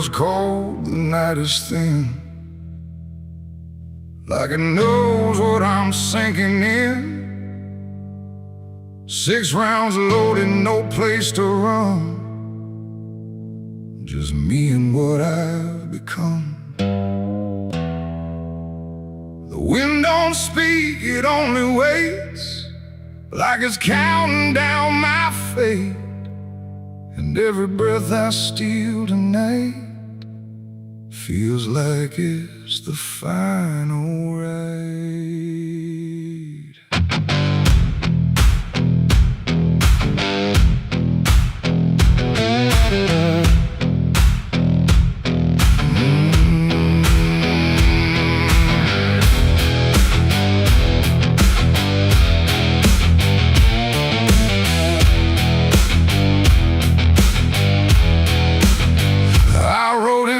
feels cold, the night is thin, like it knows what I'm sinking in. 6 rounds loaded, no place to run, just me and what I've become. The wind don't speak, it only waits, like it's counting down my fate. And every breath I steal tonight feels like it's the final ride.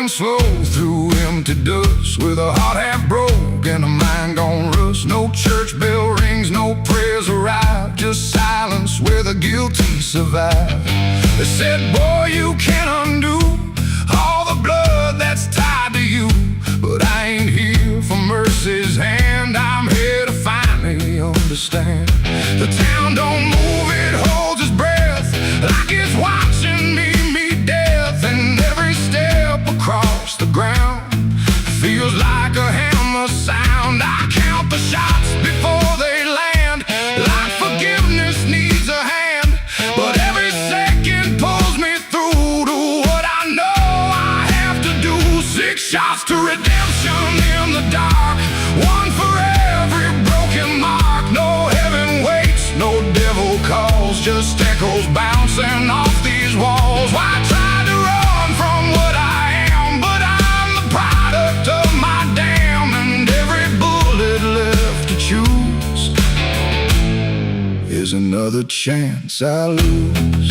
Slow through empty dust, with a heart half broke and a mind gone rust. No church bell rings, no prayers arrive, just silence where the guilty survive. They said, boy, you can't undo all the blood that's tied to you. But I ain't here for mercy's hand, I'm here to finally understand. The town don't move, it holds its breath, like it's watching me meet death. And every step across the ground feels like a hammer sound. I count the shots before they land, like forgiveness needs a hand. But every second pulls me through to what I know I have to do. 6 shots to redemption in the dark, 1 for every broken mark. No heaven waits, no devil calls, just echoes bouncing off these walls. Why try to run from what I am? But I'm the product of my damn, and every bullet left to choose is another chance I lose.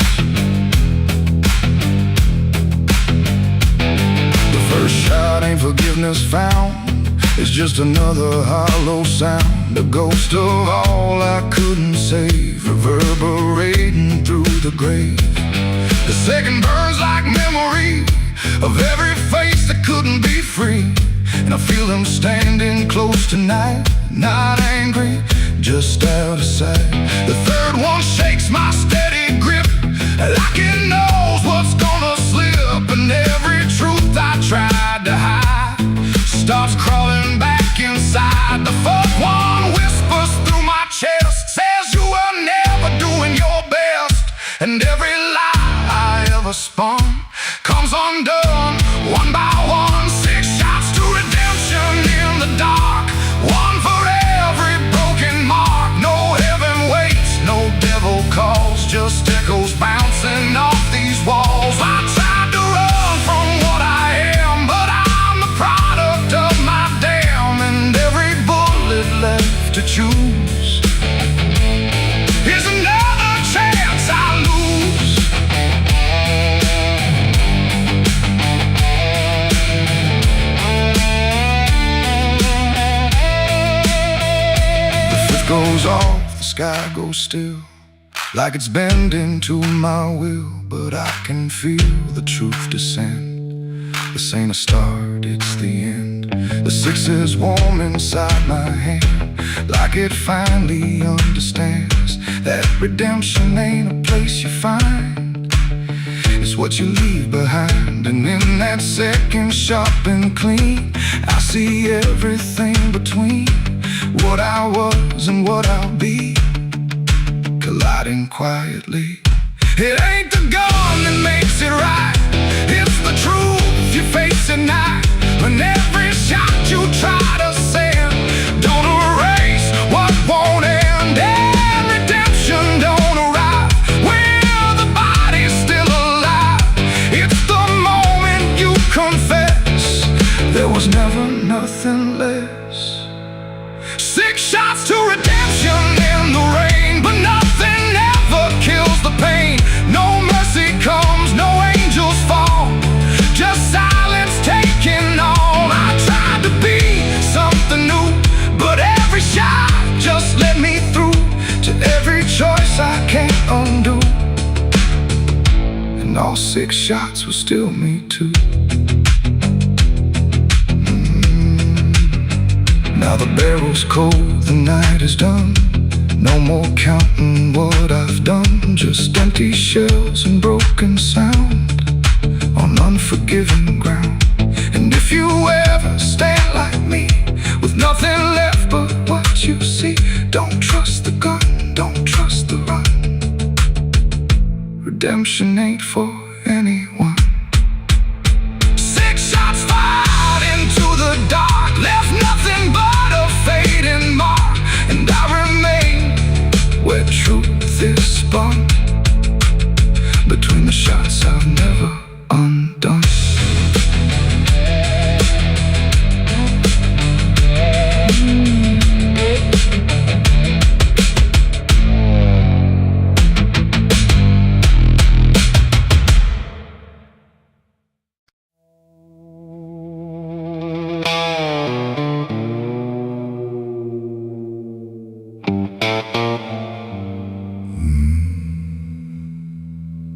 The first shot ain't forgiveness found, it's just another hollow sound, a ghost of all I couldn't save, reverberating through the grave. The second burns like memory of every face that couldn't be free, and I feel them standing close tonight, not angry, just out of sight. The third one shakes my steady grip, like it knows what's gonna slip, and every truth I tried to hide starts crawling back inside. The fourth one whispers through my chest, says you were never doing your best, and every lie I ever spun comes undone, one by one. 6 shots to redemption in the dark, 1 for every broken mark. No heaven waits, no devil calls, just echoes bouncing off these walls. I tried to run from what I am, but I'm the product of my damn, and every bullet left to choose is another chance I lose. The fifth goes off, the sky goes still, like it's bending to my will, but I can feel the truth descend. This ain't a start, it's the end. The 6 is warm inside my hand, like it finally understands that redemption ain't a place you find, it's what you leave behind. And in that second sharp and clean, I see everything between what I was and what I'll be, colliding quietly. It ain't the gun that makes it right, it's the truth you face at night. And every shot you try to send don't erase what won't end, and redemption don't arrive when the body's still alive. It's the moment you confess there was never nothing less. 6 shots to redemption in the rain, but nothing ever kills the pain. No mercy comes, no angels fall, just silence taking on. I tried to be something new, but every shot just led me through to every choice I can't undo, and all 6 shots will still me too. Now the barrel's cold, the night is done. No more counting what I've done. Just empty shells and broken sound on unforgiving ground. And if you ever stand like me, with nothing left but what you see, don't trust the gun, don't trust the run. Redemption ain't for anyone. 6 shots fired into the dark, left nothing but a fading mark. And I remain where truth is spun, between the shots I've never undone.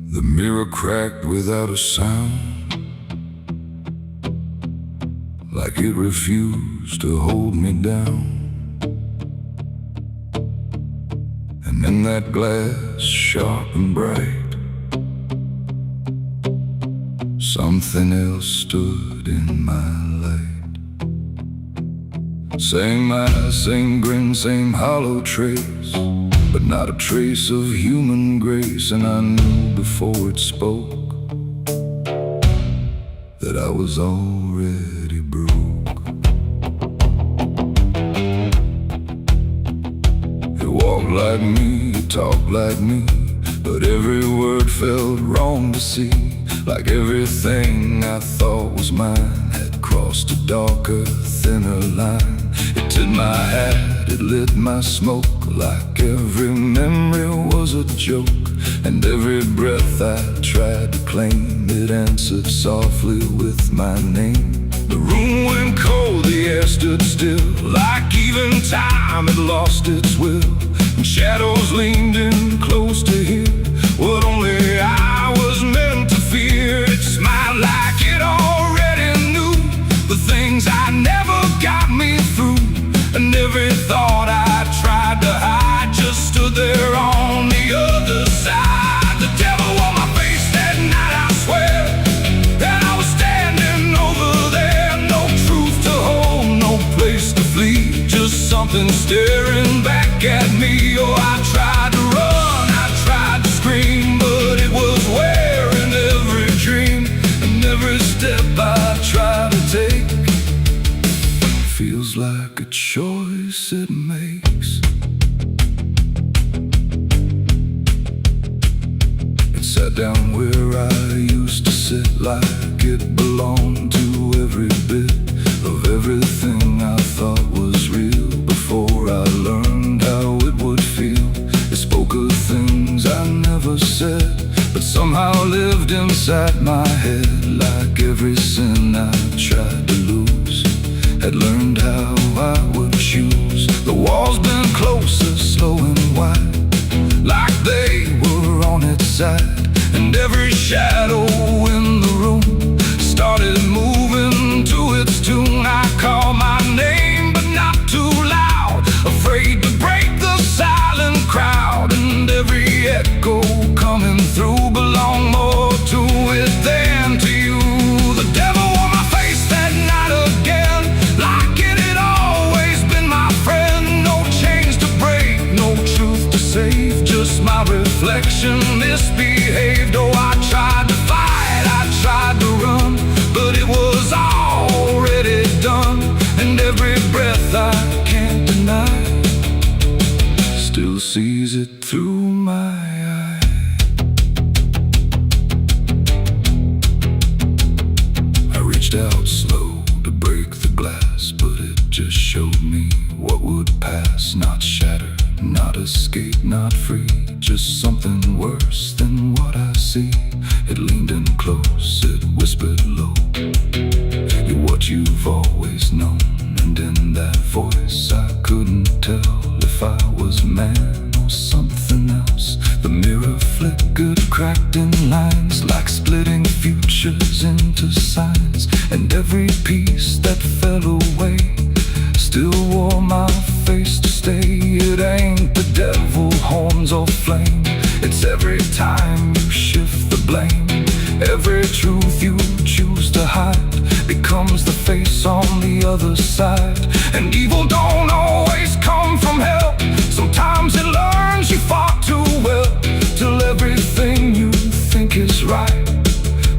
The mirror cracked without a sound, like it refused to hold me down. And in that glass, sharp and bright, something else stood in my light. Same eyes, same grin, same hollow trace, but not a trace of human grace. And I knew before it spoke that I was already broke. It walked like me, it talked like me, but every word felt wrong to see. Like everything I thought was mine had crossed a darker, thinner line. It tipped my hat, it lit my smoke, like every memory was a joke. And every breath I tried to claim, it answered softly with my name. The room went cold, the air stood still, like even time had lost its will. And shadows leaned in close to hear what only I was meant to fear. It smiled like it already knew the things I never got me through. And every thought I tried to hide just stood there on the other side. The devil on my face that night, I swear, that I was standing over there. No truth to hold, no place to flee, just something staring back at me. Oh, I tried to run, I tried to scream, but it was wearing every dream. And every step I try to take feels like a choice it makes. It sat down where I used to sit, like it belonged to every bit of everything I thought was real. Before I learned how it would feel, it spoke of things I never said, but somehow lived inside my head. Like every sin I tried to lose, had learned how I would choose. The walls been closer, slow and wide, like they were on its side. And every shadow in the room started moving to its tune. I called my name, but not too loud, afraid to break the silent crowd. And every echo coming through belonged more to it than to you. The devil on my face that night again, like it had always been my friend. No chains to break, no truth to save, just my reflection misbehaved. Oh, I tried to fight, I tried to run, but it was already done. And every breath I can't deny still sees it through my eye. I reached out slow to break the glass, but it just showed me what would pass. Not shattered, not escape, not free, just something worse than what I see. It leaned in close, it whispered low, you're what you've always known. And in that voice I couldn't tell if I was man or something else. The mirror flickered, cracked in lines, like splitting futures into signs. And every piece that fell away still wore my face to stay. It ain't the devil, horns or flame. It's every time you shift the blame. Every truth you choose to hide becomes the face on the other side. And evil don't always come from hell. Sometimes it learns you fought too well, till everything you think is right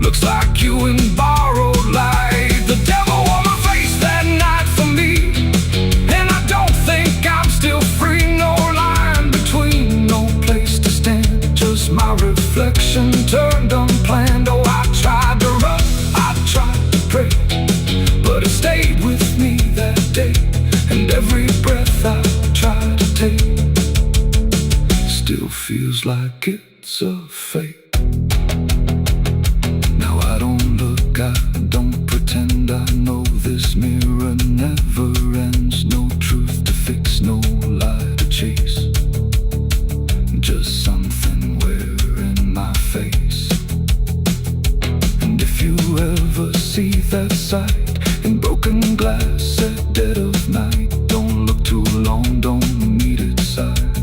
looks like you in borrowed light. The devil wore my face that night for me, and I don't think I'm still free. No line between, no place to stand, just my reflection turned unplanned. Oh, I tried to run, I tried to pray, but it stayed with me that day. And every breath I try to take still feels like it's a fake. Now I don't look, I don't pretend. I know this mirror never ends. No truth to fix, no lie to chase, just something wearing my face. And if you ever see that sight in broken glass at dead of night, don't look too long, don't meet its side,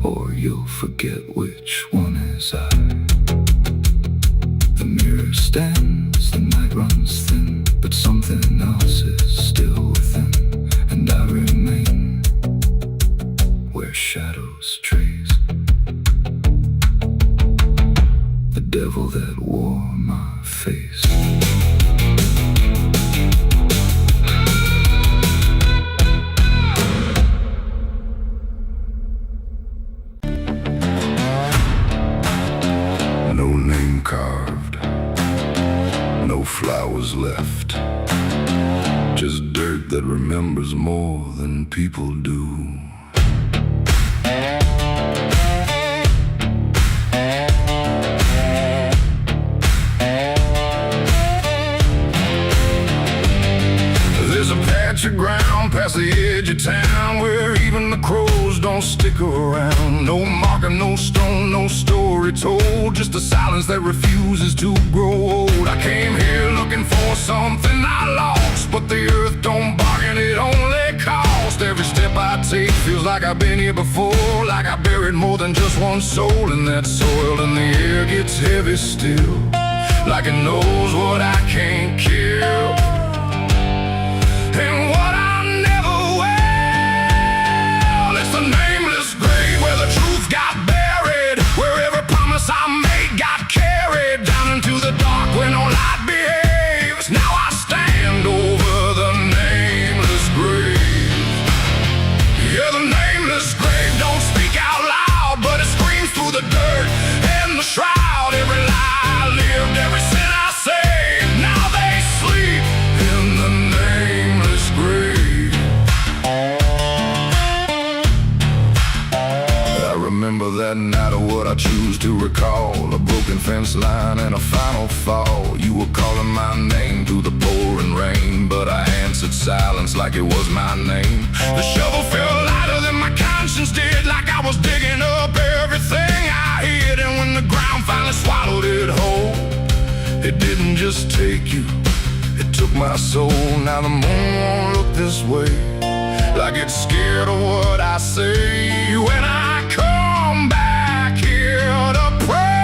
or you'll forget which one is I. The mirror stands, the night runs thin, but something else is still within, and I remain where shadows trace. The devil that wore my face. No name carved, no flowers left, just dirt that remembers more than people do. There's a patch of ground past the edge of town where even the crows don't stick around. No marker, no stone, no story told, just a silence that refuses to grow old. I came here looking for something I lost, but the earth don't bargain, it only cost. Every step I take feels like I've been here before, like I buried more than just one soul in that soil. And the air gets heavy still, like it knows what I can't kill, and what I never will. It's the nameless grave where the truth got buried, where every promise I made got carried down into the dark where no light behaves. Now I stand over the nameless grave. Yeah, the nameless grave don't speak out loud, but it screams through the dirt and the shroud. Every lie I lived, every sin I saved, now they sleep in the nameless grave. I remember that night of what I choose to recall, a broken fence line and a final fall. You were calling my name through the pouring rain, but I answered silence like it was my name. The shovel felt lighter than my conscience did, like I was digging up everything I hid. And when the ground finally swallowed it whole, it didn't just take you, it took my soul. Now the moon won't look this way, like it's scared of what I say when I come back here to pray.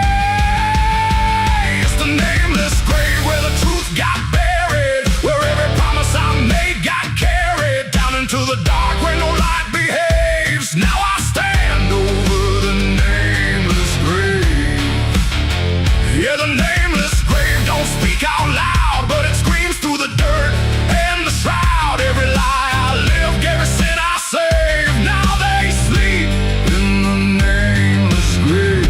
It's the nameless grave where the truth got buried, where every promise I made got carried down into the dark where no light behaves. Now I stand over the nameless grave. Yeah, the nameless grave don't speak out loud, but it screams through the dirt and the shroud. Every lie I lived, every sin I saved, now they sleep in the nameless grave.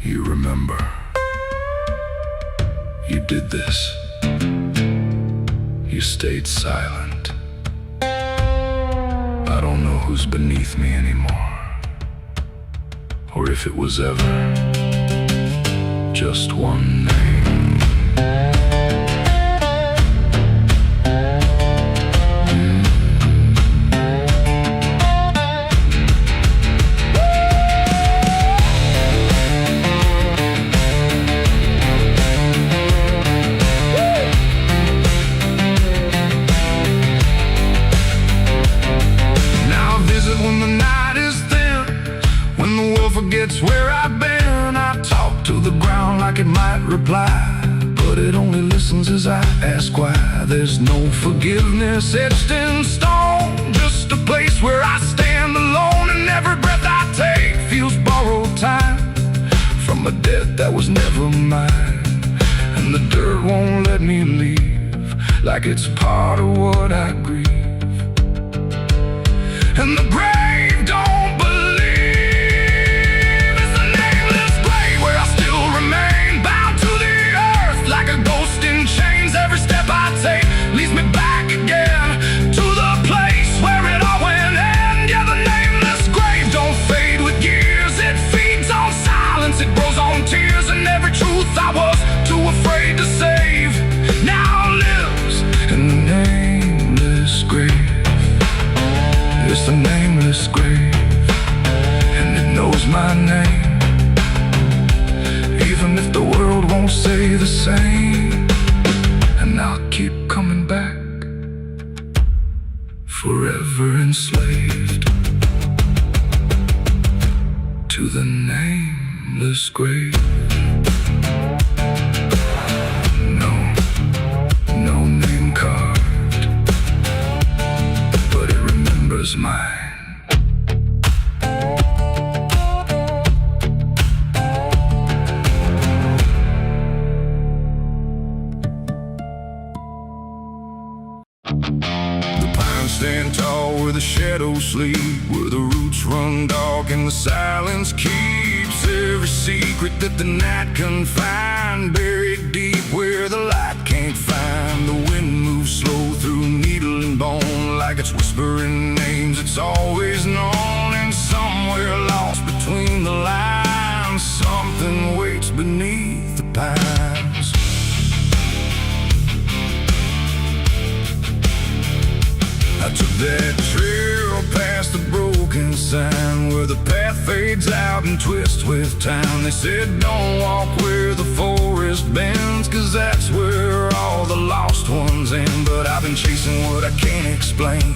You remember, you did this. You stayed silent. I don't know who's beneath me anymore, or if it was ever just one name. it's where I've been. I talk to the ground like it might reply, but it only listens as I ask why. There's no forgiveness etched in stone, just a place where I stand alone, and every breath I take feels borrowed time from a debt that was never mine. And the dirt won't let me leave, like it's part of what I grieve. And the grave don't believe it's the nameless grave where I still remain, bound to the earth like a ghost in chains. Every step I take leads me back again to the place where it all went end. Yeah, the nameless grave don't fade with years. It feeds on silence, it grows on tears, and every truth I was too afraid to save now lives in the nameless grave. It's the nameless grave, and it knows my name, even if the world won't say the same. And I'll keep coming back, forever enslaved to the nameless grave. No name carved, but it remembers mine. The pines stand tall where the shadows sleep, where the roots run dark and the silence keeps every secret that the night can find, buried deep where the light can't find. The wind moves slow through needle and bone, like it's whispering names it's always known. And somewhere lost between the lines, something waits beneath the pines. I took that trail past the broken sign, where the path fades out and twists with time. They said don't walk where the forest bends, 'cause that's where all the lost ones end. But I've been chasing what I can't explain,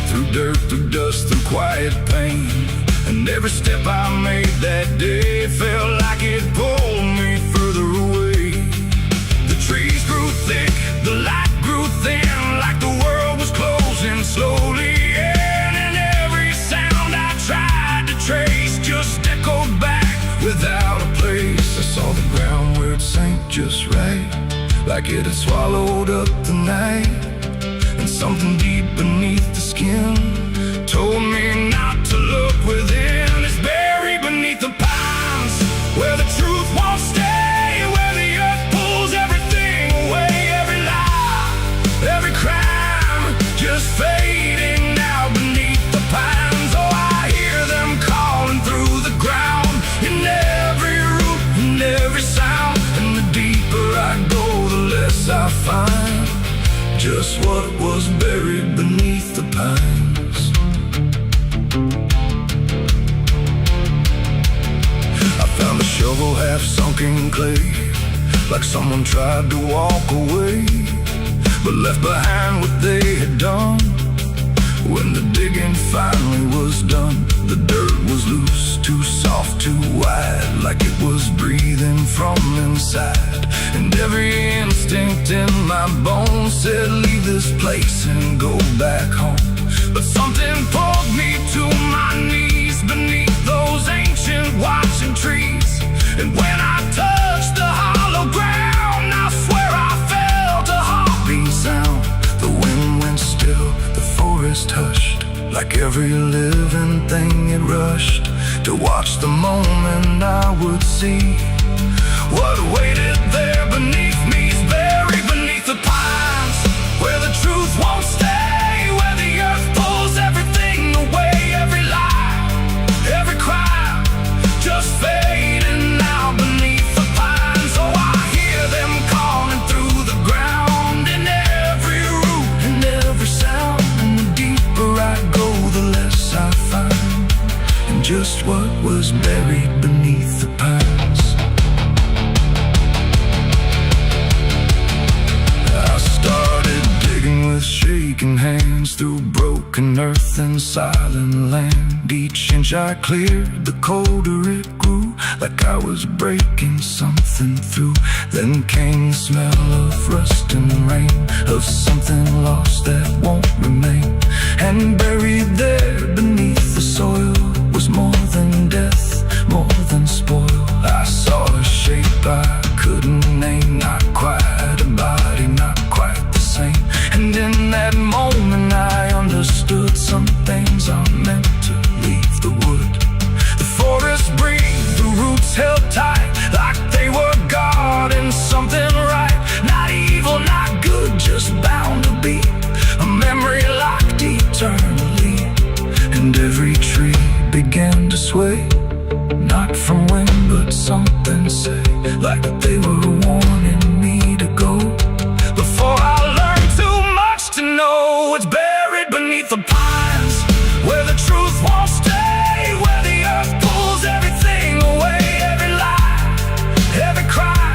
through dirt, through dust, through quiet pain. And every step I made that day felt like it pulled me further away. The trees grew thick, the light grew thin, like the world was closing slowly in. And every sound I tried to trace just echoed back without a place. I saw the ground where it sank just right, like it had swallowed up the night. And something deep beneath the skin told me not to look within. It's buried beneath the pines, where the truth won't stay, where the earth pulls everything away. Every lie, every crime, just fading now beneath the pines. Oh, I hear them calling through the ground, in every root, in every sound. And the deeper I go, the less I find just what was buried beneath the pines. I found a shovel half sunk in clay, like someone tried to walk away, but left behind what they had done. When the digging finally was done, the dirt was loose, too soft, too wide, like it was breathing from inside. And every instinct in my bones said leave this place and go back home. But something pulled me to my knees beneath those ancient watching trees. And when I touched the hollow ground, I swear I felt a heartbeat sound. The wind went still, the forest hushed, like every living thing it rushed to watch the moment I would see what waited there beneath me. Is buried beneath the pines, where the truth won't stay, where the earth pulls everything away. Every lie, every crime, just fading now beneath the pines. Oh, I hear them calling through the ground, in every root, in every sound. And the deeper I go, the less I find, and just what was buried beneath the pines. I started digging with shaky aching hands through broken earth and silent land. Each inch I cleared, the colder it grew, like I was breaking something through. Then came the smell of rust and rain, of something lost that won't remain. And buried there beneath the soil was more than death, more than spoil. I saw a shape I couldn't name, not quite a body, not quite the same. And in that moment I understood some things are meant to leave the wood. The forest breathed, the roots held tight, like they were guarding something right. Not evil, not good, just bound to be a memory locked eternally. And every tree began to sway, not from wind but something say, like they were warning me to go. Before I learned too much to know, it's buried beneath the pines, where the truth won't stay, where the earth pulls everything away. Every lie, every cry,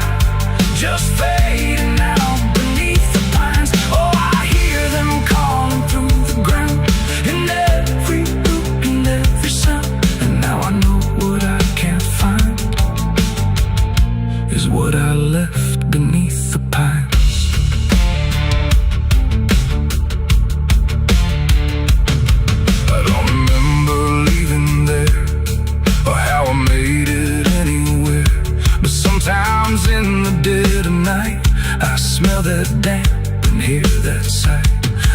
just fading out beneath the pines. Oh, I hear them calling through the ground, in every root and every sound. And now I know what I can't find is what I left beneath the pines. I don't remember leaving there, or how I made it anywhere. But sometimes in the dead of night, I smell that damp and hear that sight.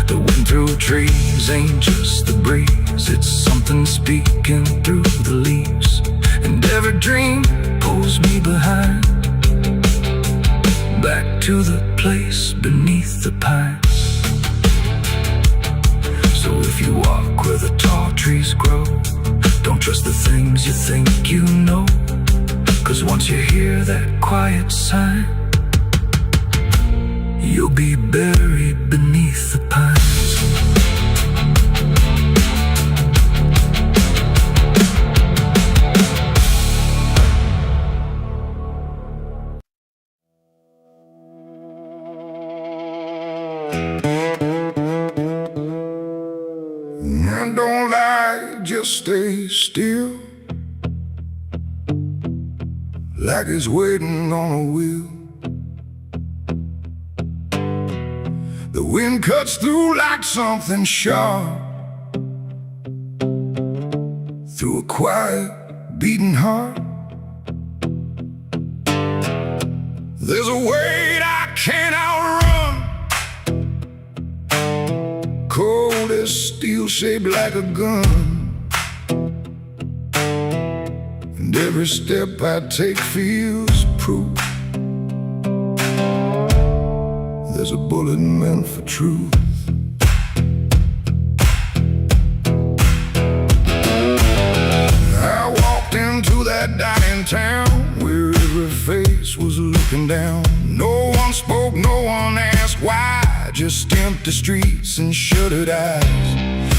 The wind through trees ain't just the breeze, it's something speaking through the leaves. And every dream pulls me behind, back to the place beneath the pines. So if you walk where the tall trees grow, don't trust the things you think you know, 'cause once you hear that quiet sign, you'll be buried beneath the pines. And don't lie, just stay still, like it's waiting on a wheel. The wind cuts through like something sharp, through a quiet, beating heart. There's a weight I can't outrun, cold as steel, shaped like a gun. And every step I take feels proof there's a bullet meant for truth. I walked into that dining town where every face was looking down. No one spoke, no one asked why, just empty streets and shuttered eyes.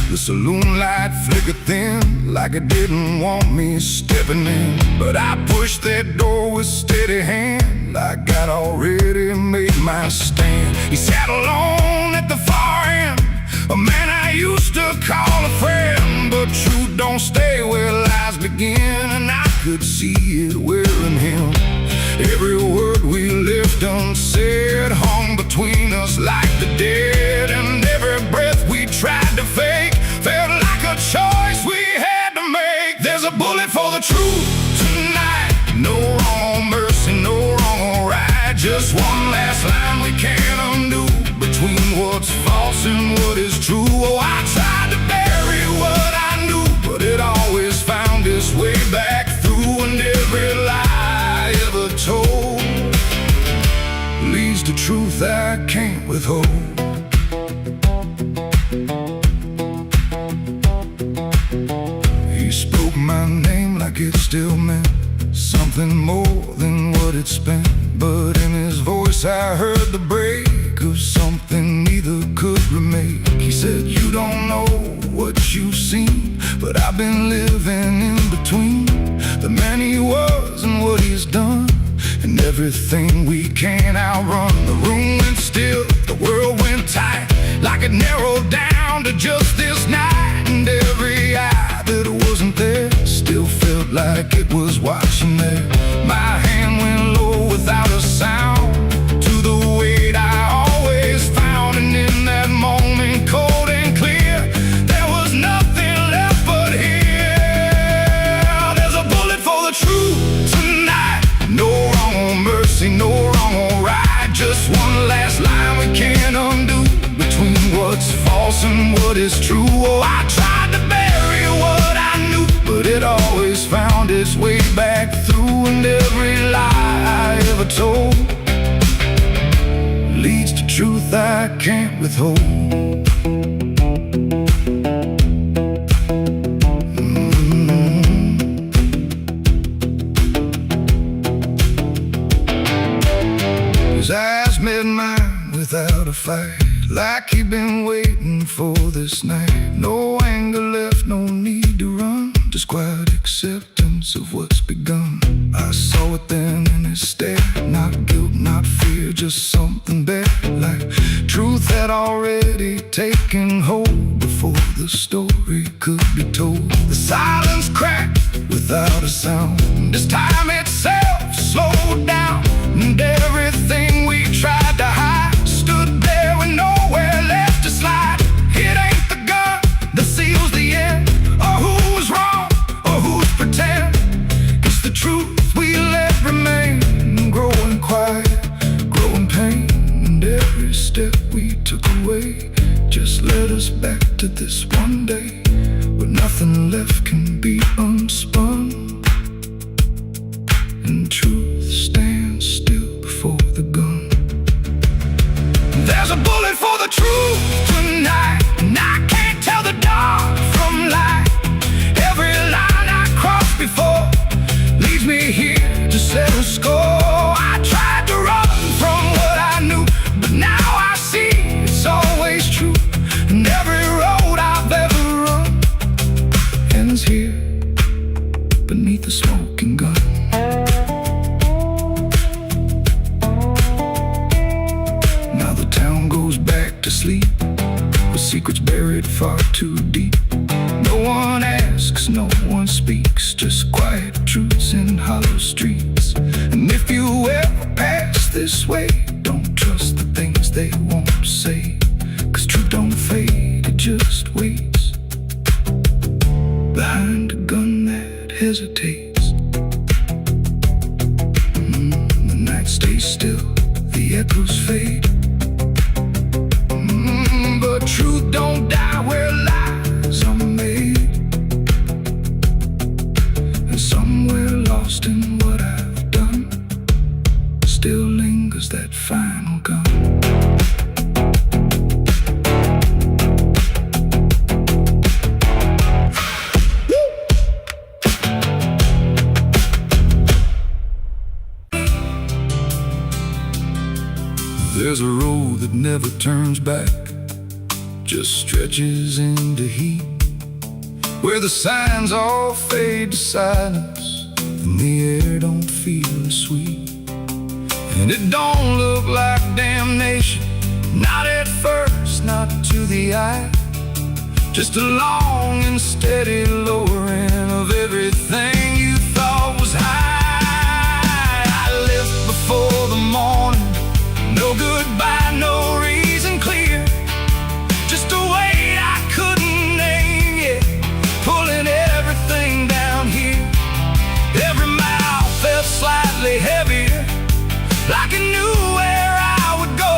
The saloon light flickered thin, like it didn't want me stepping in. But I pushed that door with steady hand, like I'd already made my stand. He sat alone at the far end, a man I used to call a friend. But truth don't stay where lies begin, and I could see it wearing him. Every word we left unsaid hung between us like the dead. And every breath we tried to fake felt like a choice we had to make. There's a bullet for the truth tonight, no wrong mercy, no wrong or right. Just one last line we can't undo, between what's false and what is true. Oh, I tried to bury what I knew, but it always found its way back through. And every lie ever told leads to truth I can't withhold. He spoke my name like it still meant something more than what it spent. But in his voice I heard the break of something neither could remake. He said, you don't know what you've seen, but I've been living in between the man he was and what he's done, and everything we can't outrun. The room went still, the world went tight, like it narrowed down to just this night. And every eye that wasn't there still felt like it was watching there. My hand went low without a sound to the weight I always found. And in that moment, cold and clear, there was nothing left but here. There's a bullet for the truth tonight. No wrong or mercy, no wrong or right. Just one last line we can't undo, between what's false and what is true. Oh, I tried to bury what I knew, but it always found its way back through. And every lie I ever told leads to truth I can't withhold. His eyes met mine without a fight, like he'd been waiting for this night. No anger left, no need to run, just quiet acceptance of what's begun. I saw it then in his stare, not guilt, not fear, just something better, like truth had already taken hold before the story could be told. The silence cracked without a sound, this time itself slowed down, and everything we tried to hide stood there with nowhere left to slide. It ain't the gun that seals the end, or who's wrong, or who's pretend. It's the truth we let remain, growing quiet, growing pain. And every step we took away just led us back to this one day, where nothing left can be unspun, and truth stands still before the gun. There's a bullet for the truth tonight, and I can't tell the dark from light. Every line I crossed before leads me here to settle score. I tried to run from what I knew, but now I see it's always true. And every road I've ever run ends here beneath the smoking gun. Sleep with secrets buried far too deep. No one asks, no one speaks, just quiet truths in hollow streets. And if you ever pass this way, don't trust the things they won't say, 'cause truth don't fade, it just waits behind a gun that hesitates. The night stays still, the echoes fade, but truth don't die where lies are made. And somewhere lost in what I've done still lingers that final gun. There's a road that never turns back, just stretches into heat, where the signs all fade to silence and the air don't feel as sweet. And it don't look like damnation, not at first, not to the eye, just a long and steady lowering of everything you thought was high. I left before the morning, no goodbye, no reason clear, just a weight I couldn't name yet, pulling everything down here. Every mile felt slightly heavier, like it knew where I would go,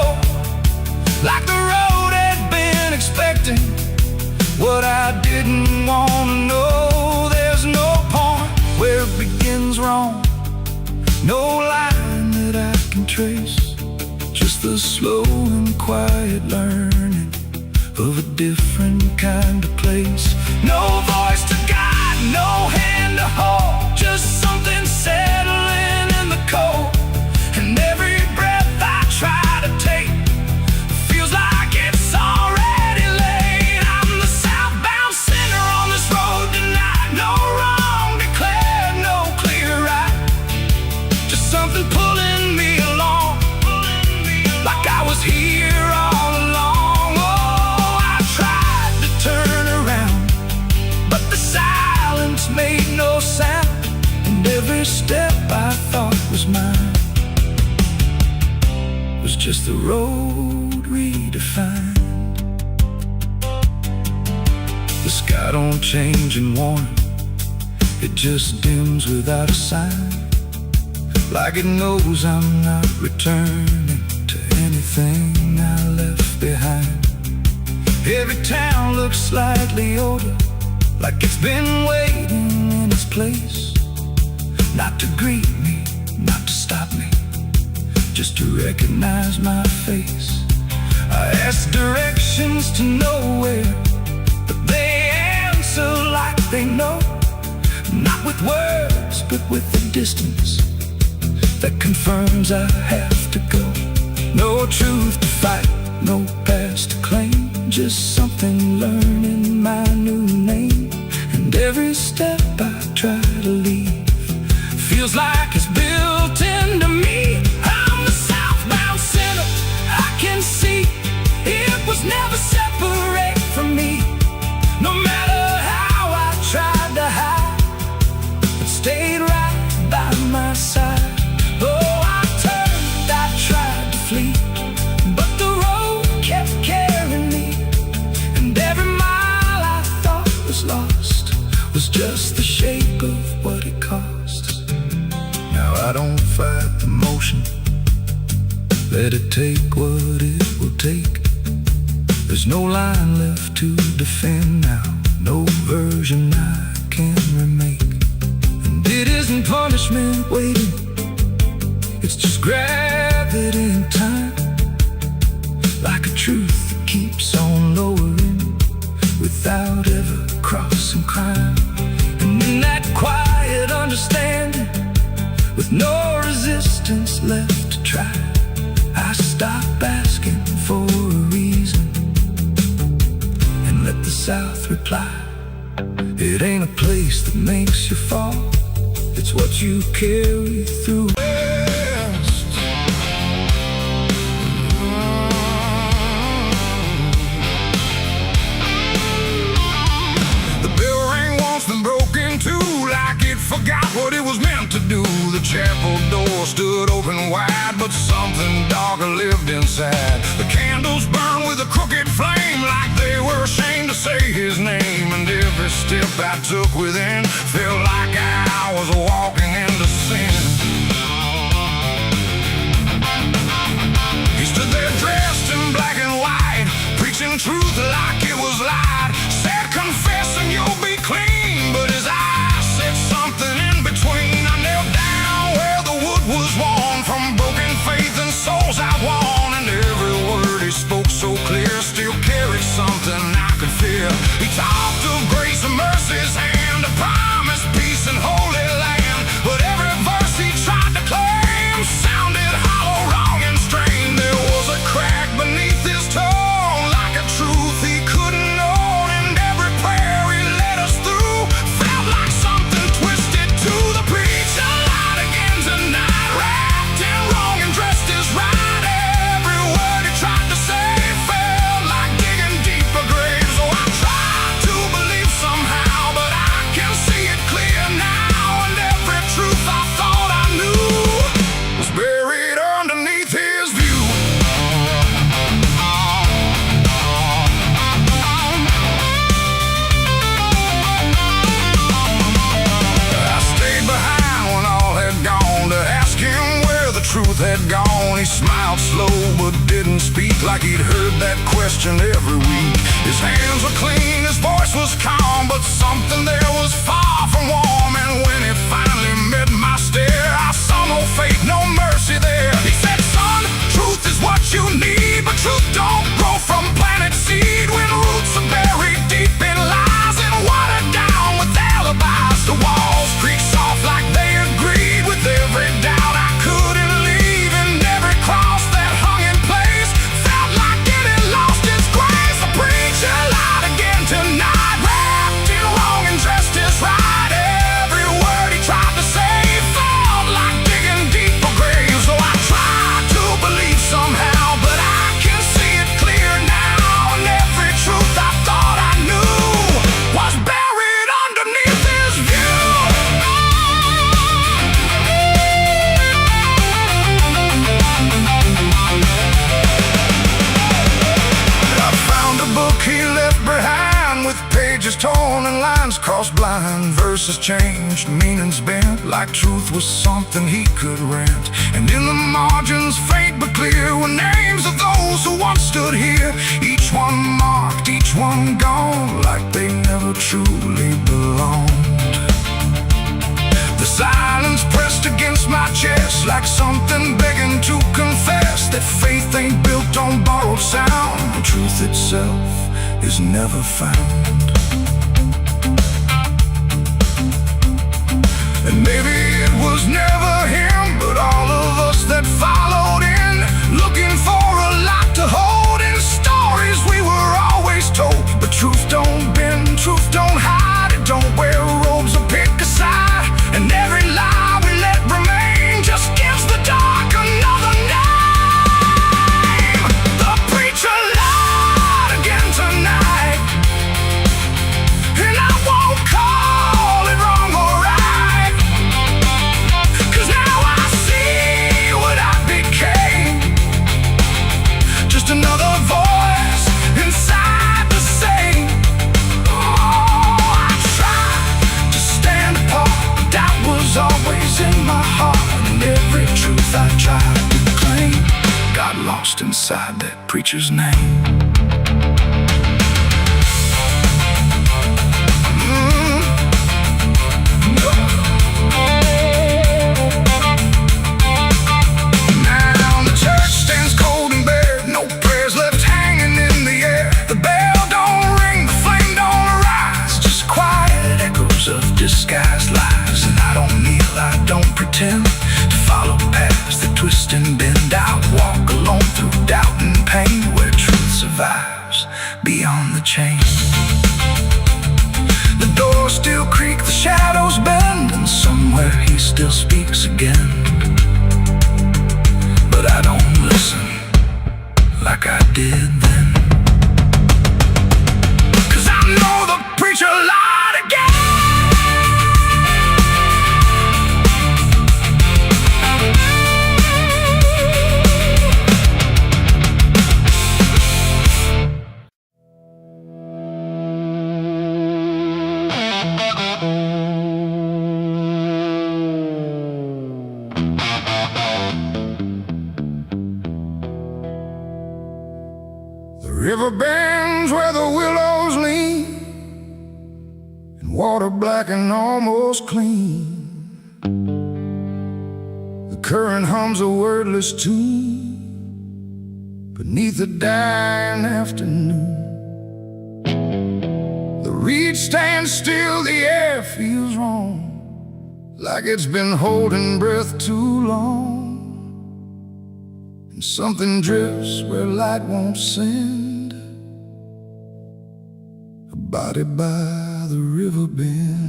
like the road had been expecting what I didn't want to know. There's no point where it begins wrong, no line that I can trace, just the slow and quiet learning of a different kind of place. No voice to guide, no hand to hold, just something settling in the cold. And every breath I try to take feels like it's already late. I'm the southbound sinner on this road tonight, no wrong declared, no clear right, just something pulling me along, like I was here all along. Oh, every step I thought was mine was just the road redefined. The sky don't change in warning, it just dims without a sign, like it knows I'm not returning to anything I left behind. Every town looks slightly older, like it's been waiting in its place, not to greet me, not to stop me, just to recognize my face. I ask directions to nowhere, but they answer like they know, not with words, but with the distance that confirms I have to go. No truth to fight, no past to claim, just something learning my new name. And every step I try to leave feels like it's built into me. I'm the southbound sinner, I can see it was never separate from me. No matter how I tried to hide, it stayed right by my side. Oh, I turned, I tried to flee, but the road kept carrying me. And every mile I thought was lost was just the shape of what it costs. Now I don't fight the motion, let it take what it will take. There's no line left to defend now, no version I can remake. And it isn't punishment waiting, it's just gravity in time, like a truth that keeps on lowering without ever crossing crime. And in that quiet understanding, with no resistance left to try, I stop asking for a reason and let the South reply. It ain't a place that makes you fall, it's what you carry through. Forgot what it was meant to do. The chapel door stood open wide, but something darker lived inside. The candles burned with a crooked flame, like they were ashamed to say his name. And every step I took within felt like I was walking into sin. He stood there dressed in black and white, preaching truth like it was light. Said, confess and you'll be clean, but his eyes said something in between. I knelt down where the wood was worn from broken faith and souls I won. And every word he spoke so clear still carried something I could feel. He talked of grace and mercy's hand, a promise, peace and holy land. But every verse he tried to claim sounded hollow, wrong and strained. There was a crack beneath his tone, like a truth he couldn't own. And every prayer he led us through felt like something twisted to the preach. A light again tonight, wrapped in wrong and dressed as right. Every word he tried to say felt like digging deeper graves. Oh, I tried to believe somehow, but I can see it clear now. And every truth I thought I knew was buried underneath his view. I stayed behind when all had gone to ask him where the truth had gone. He smiled slow but didn't speak, like he'd heard that question every week. His hands were clean, his voice was calm, but something there was far from warm. And when he finally met my stare, I saw no faith, no mercy there. He said, son, truth is what you need, but truth don't grow from planted seed. When roots are buried deep in lies and watered down with alibis, the walls creak soft like they agreed with every doubt I couldn't leave. And every cross that hung in place felt like it had lost its grace. The preacher lied again tonight, wrapped in wrong and crossed blind, verses changed, meanings bent, like truth was something he could rent. And in the margins, faint but clear, were names of those who once stood here. Each one marked, each one gone, like they never truly belonged. The silence pressed against my chest, like something begging to confess that faith ain't built on borrowed sound, and truth itself is never found. And maybe it was never him, but all of us that followed in, looking for a lot to hold in stories we were always told. But truth don't bend, truth don't hide, it don't wear robes or pick a side. And every lie we let remain just gives the dark another name. The preacher lied again tonight, and I won't call it wrong or right, 'cause now I see what I became, just another voice inside the same. Oh, I tried to stand apart, that was always in my heart, and every truth I tried to claim got lost inside that preacher's name. Now the church stands cold and bare, no prayers left hanging in the air. The bell don't ring, the flame don't arise, just quiet echoes of disguised lies. And I don't kneel, I don't pretend to follow paths that twist and bend. I walk alone through doubt and pain, where truth survives beyond the chain. The doors still creak, the shadows bend, and somewhere he still speaks again. But I don't listen like I did then, 'cause I know the preacher lied again. The river bends where the willows lean, and water black and almost clean. The current hums a wordless tune beneath the dying afternoon. The reed stands still, the air feels wrong, like it's been holding breath too long. And something drifts where light won't send, a body by the river bend.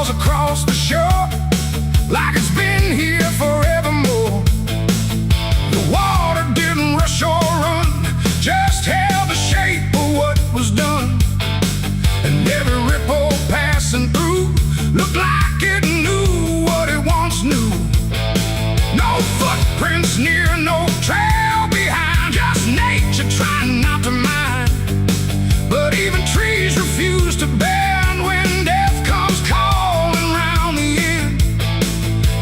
Across the shore, like it's been here forevermore. The water didn't rush or run, just held the shape of what was done. And every ripple passing through looked like it knew what it once knew. No footprints near, no trail behind, just nature trying not to mind. But even trees refuse to bend when death comes calling round the end.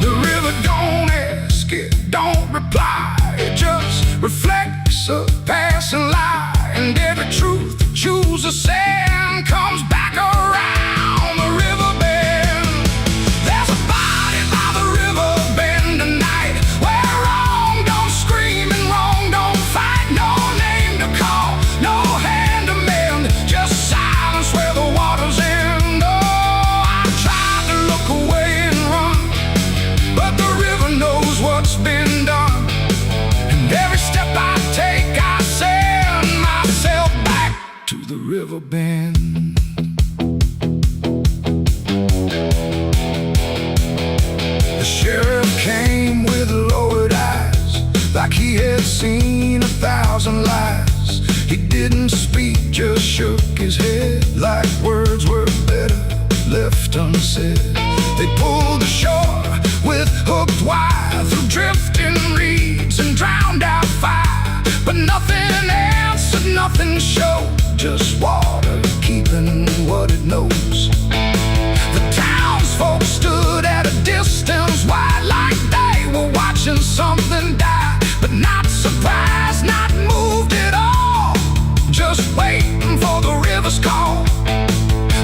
The river don't ask, it don't reply, it just reflects a passing lie. And every truth that chooses sand comes back around the river bend. There's a body by the river bend tonight, where wrong don't scream and wrong don't fight. No name to call, no hand to mend, just silence where the water's end. Oh, I tried to look away and run, but the river knows what's been done. And every step I take, I send myself back to the the river bend. The sheriff came with lowered eyes, like he had seen 1,000 lies. He didn't speak, just shook his head, like words were better left unsaid. They pulled ashore with hooked wire through drifting reeds and drowned out fire, but nothing answered, nothing showed, just water keeping what it knows. The townsfolk stood at a distance wide, like they were watching something die, but not surprised, not moved at all, just waiting for the river's call.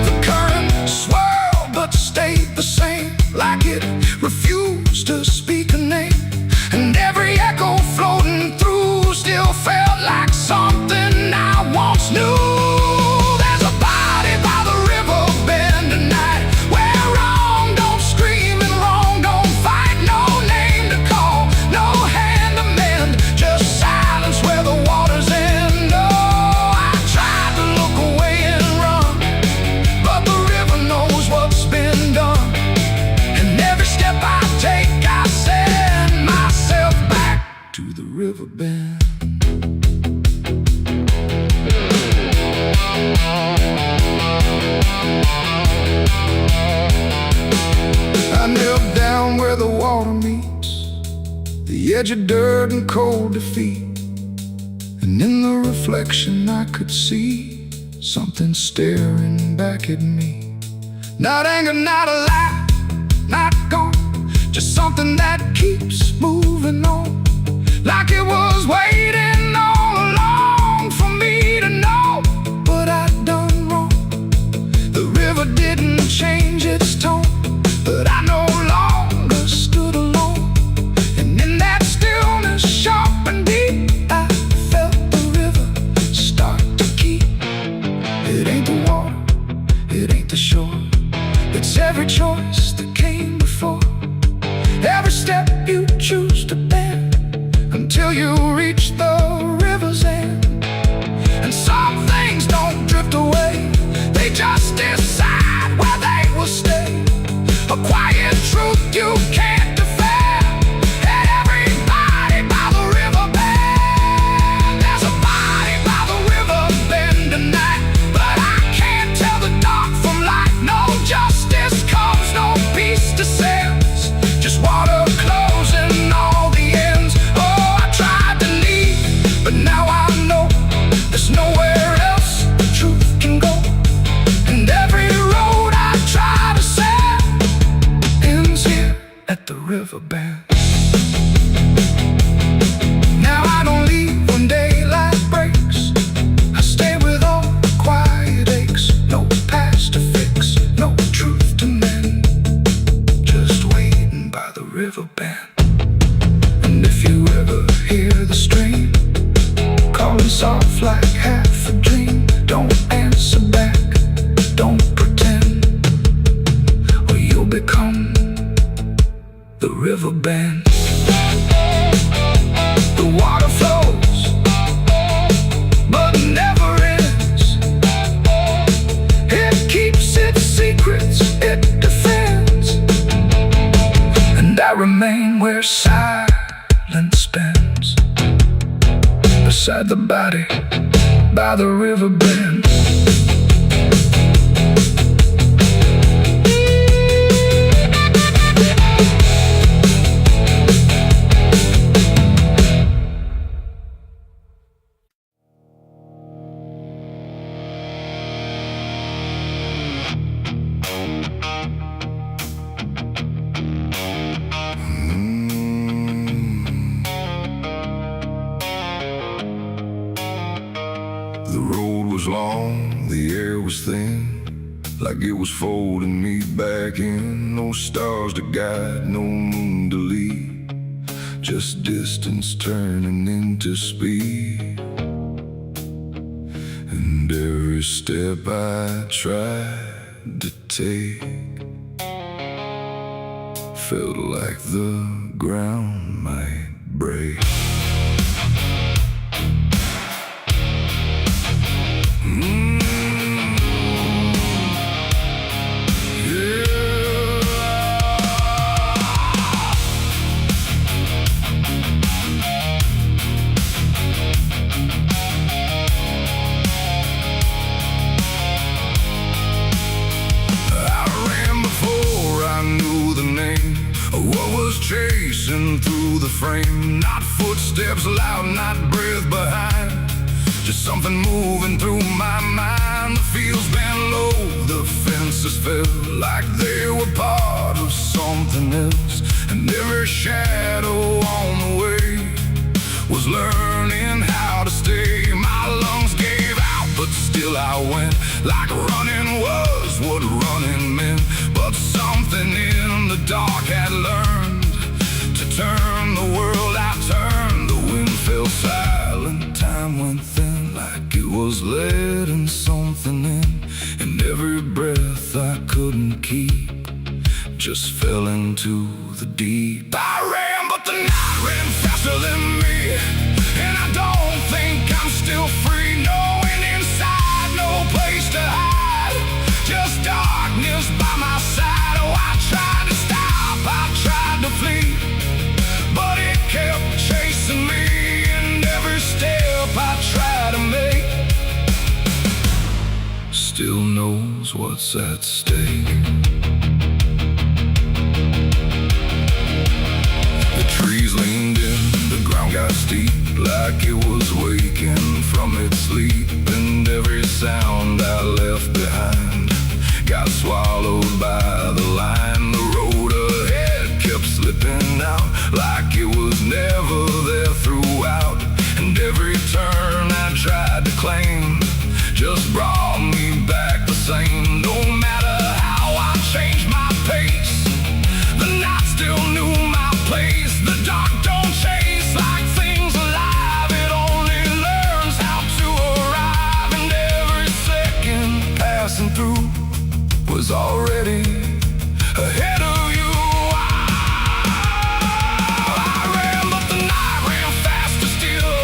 The current swirled but stayed the same, like it refused to speak a name, and every echo floating through still felt like something I once knew. There's a body by the river bend tonight, where wrong don't scream and wrong don't fight. No name to call, no hand to mend, just silence where the waters end. Oh, I tried to look away and run, but the river knows what's been done, and every step I take I send myself back to the river bend. I knelt down where the water meets the edge of dirt and cold defeat, and in the reflection I could see something staring back at me. Not anger, not a lie, not gone, just something that keeps moving on, like it was waiting all along for me to know what I'd done wrong. The river didn't change its tone, but I no longer stood alone, and in that stillness sharp and deep, I felt the river start to keep. It ain't the water, it ain't the shore, it's every choice that came before, every step you choose to bend, until you reach the river's end. And some things don't drift away, they just decide where they will stay. A quiet truth you can't defend, and everybody by the river bend. There's a body by the river bend tonight, but I can't tell the dark from light. No justice comes, no peace descends, just water closing all the ends. Oh, I tried to leave, but now I know there's nowhere else the truth can go, and every road I try to set ends here at the river bend. Now I don't leave when daylight breaks, I stay with all the quiet aches. No past to fix, no truth to mend, just waiting by the river bend. And if you ever hear the stream calling soft like half a dream, don't answer back, don't pretend, or you'll become the river bend. The water flows, but never ends. It keeps its secrets, it defends, and I remain where silence spends, beside the body by the river bend. The road was long, the air was thin, like it was folding me back in. No stars to guide, no moon to lead, just distance turning into speed. And every step I tried to take felt like the ground might break. What was chasing through the frame? Not footsteps loud, not breath behind, just something moving through my mind. The fields bent low, the fences felt like they were part of something else, and every shadow on the way was learning how to stay. My lungs gave out, but still I went, like running was what running meant. But something in the dark had learned to turn the world I turned. The wind fell silent, time went thin, like it was letting something in, and every breath I couldn't keep just fell into the deep. I ran, but the night ran faster than me, and I don't think I'm still free, knowing inside no place to hide, just darkness by my side. Oh, I tried to stop, I tried to flee, but it kept chasing me, and every step I tried to make still knows what's at stake. The trees leaned in, the ground got steep, like it was waking from its sleep, and every sound I left behind got swallowed by the line. The road ahead kept slipping out, like it was never there throughout, and every turn I tried to claim just brought me back the same. No matter how I changed my pace, the night still knew my place. The dark don't chase like things alive, it only learns how to arrive, and every second passing through was already ahead of you. I ran, but the night ran faster still,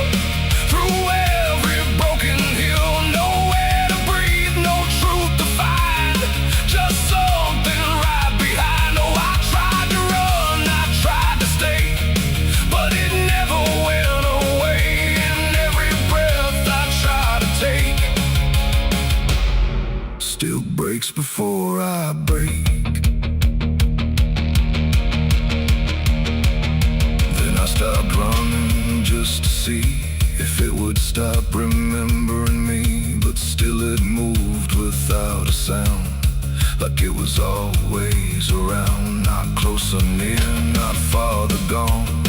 through every broken hill. Nowhere to breathe, no truth to find, just something right behind. Oh, I tried to run, I tried to stay, but it never went away, and every breath I tried to take still breaks before I break. Then I stopped running just to see if it would stop remembering me, but still it moved without a sound, like it was always around. Not close or near, not farther gone,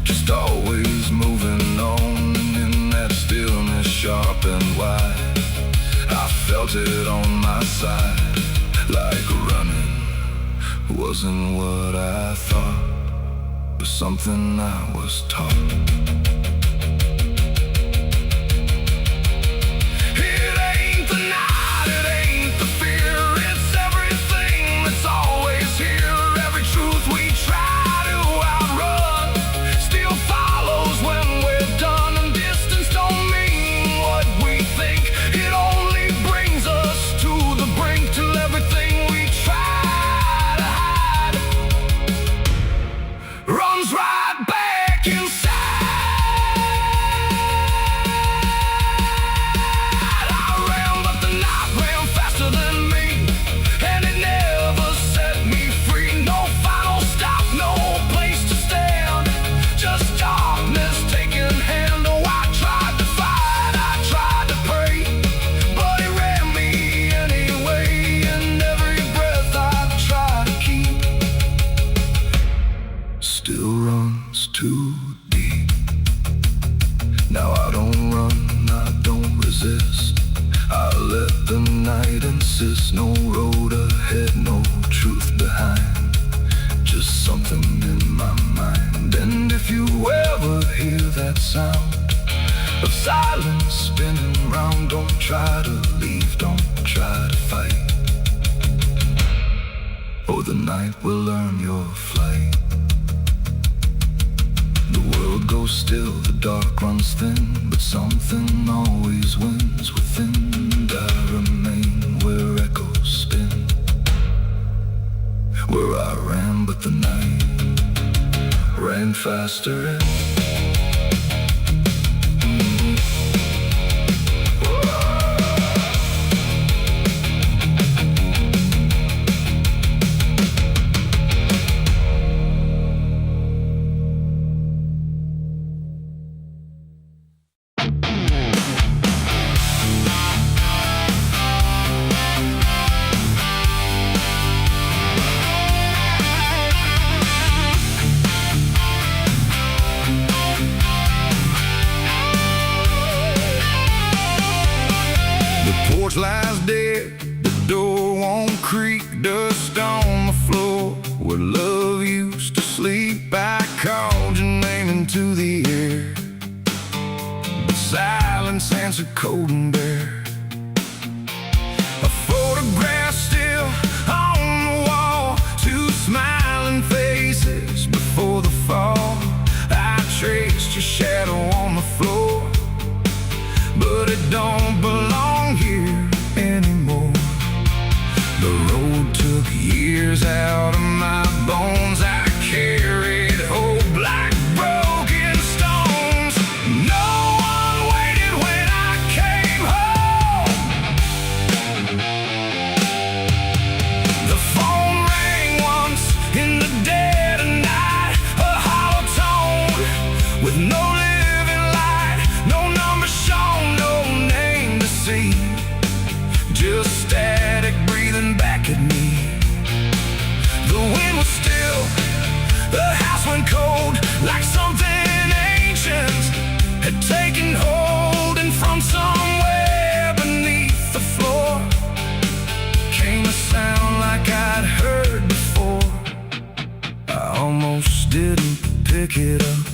just always moving on. In that stillness sharp and wide, I felt it on my side, like running wasn't what I thought, but something I was taught. It ain't the night, it ain't the fear, it's everything that's always here. Every truth we try to outrun still follows when we're done, and distance don't mean what we think. It only brings us to the brink, till everything we try to hide runs right back inside. I ran, but the night ran faster than me, and it never set me free. No final stop, no place to stand, just darkness taking hand. Oh, I tried to fight, I tried to pray, but it ran me anyway, and every breath I try to keep still runs too deep. Now I don't run, I don't resist, I let the night insist. No road ahead, no truth behind, just something in my mind. And if you ever hear that sound of silence spinning round, don't try to leave, don't try to fight. Oh, the night will learn your flight. The world goes still, the dark runs thin, but something always wins within, and I remain where echoes spin, where I ran, but the night ran faster and horse lies dead, the door won't creak, dust on the floor where love used to sleep. I called your name into the air, but silence answered cold and bare. A photograph still on the wall, two smiling faces before the fall. I traced your shadow on the floor, but it don't belong here anymore. The road took years out of my bones. I carried hope like broken stones. No one waited when I came home. The phone rang once in the dead of night, a hollow tone with no living light, no number shown, no name to see, just static breathing back at me. The wind was still, the house went cold, like something ancient had taken hold, and from somewhere beneath the floor came a sound like I'd heard before. I almost didn't pick it up,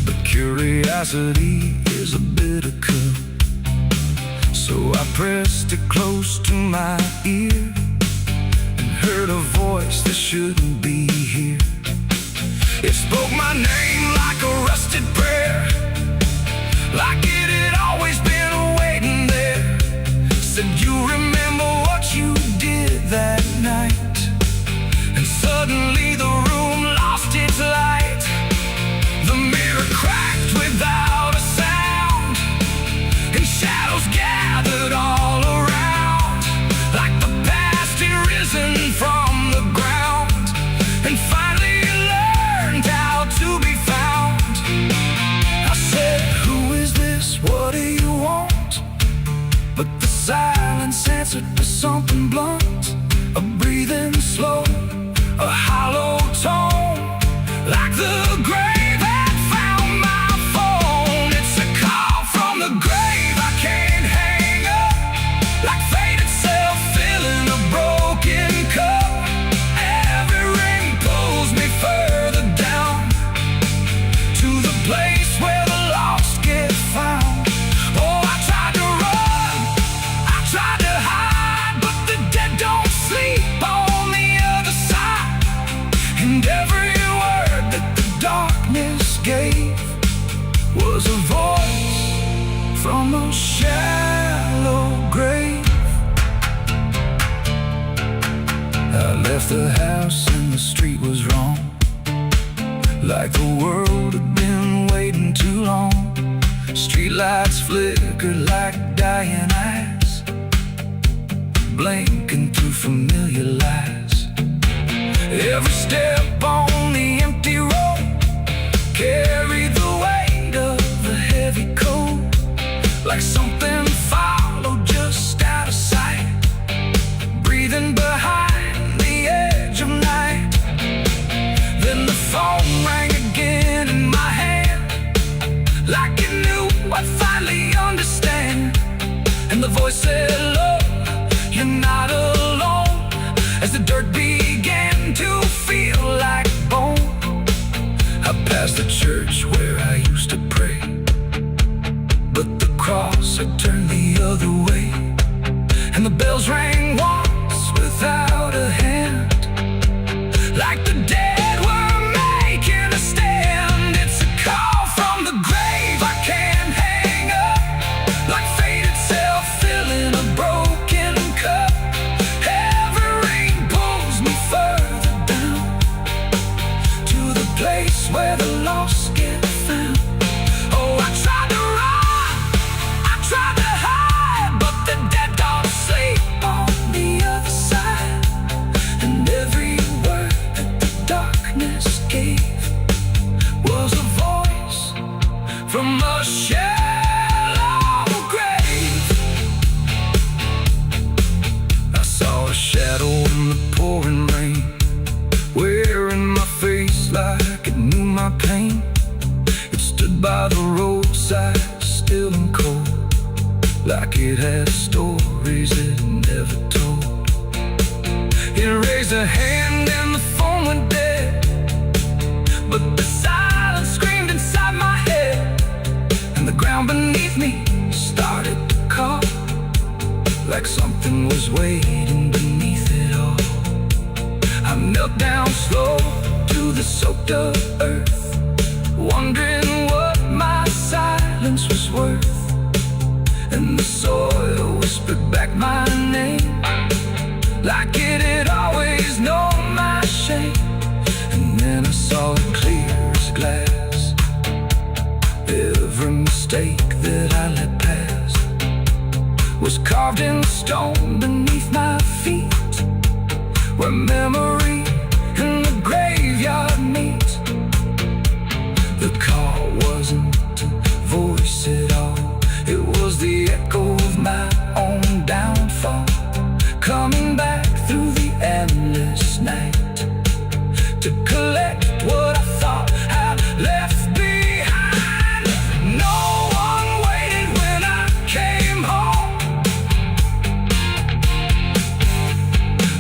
but curiosity is a bitter cup. So I pressed it close to my ear and heard a voice that shouldn't be here. It spoke my name like a rusted prayer, like it had always been waiting there. Said, you remember what you did that night? And suddenly the room lost its light. The mirror cracked without a sound, and shadows gathered all around, like the past had risen from the ground and finally learned how to be found. I said, who is this? What do you want? But the silence answered with something blunt, a breathing slow, a hollow tone, like the grave had found my phone. It's a call from the grave I can't hang up, like fate itself filling a broken cup. Every ring pulls me further down to the place where the lost get found. Oh, I tried to run, I tried to hide, but the dead don't sleep on the other side. And every word that the darkness gave was a voice from a shallow grave. I left the house and the street was wrong, like the world had been waiting too long. Streetlights flickered like dying eyes, blinking through familiar lies. Every step on the empty road carried the weight of the heavy coat, like something followed just out of sight, breathing behind the edge of night. Then the phone rang again in my hand, like it knew I'd finally understand. And the voice said, look, you're not alone, as the dirt began to feel like bone. I passed the church where I used to pray, but the cross had turned the other way. And the bells rang once without a hand, like the dead were making a stand. It's a call from the grave I can't hang up, like fate itself filling a broken cup. Every ring pulls me further down to the place where the lost get found. Oh, I tried to run, I tried to hide, but the dead don't sleep on the other side. And every word that the darkness gave was a voice from a shallow grave. I saw a shadow in the pouring rain, wearing my face like it knew my pain. It stood by the roadside, still and cold, like it had a story the hand and the phone went dead, but the silence screamed inside my head, and the ground beneath me started to call, like something was waiting beneath it all. I knelt down slow to the soaked up earth, wondering what my silence was worth. And the soil whispered back my name, like it had always known my shame. And then I saw it clear as glass, every mistake that I let pass was carved in stone beneath my feet, where memory and the graveyard meet. The call wasn't a voice at all, it was the echo of my own downfall, coming back through the endless night to collect what I thought I'd left behind. No one waited when I came home.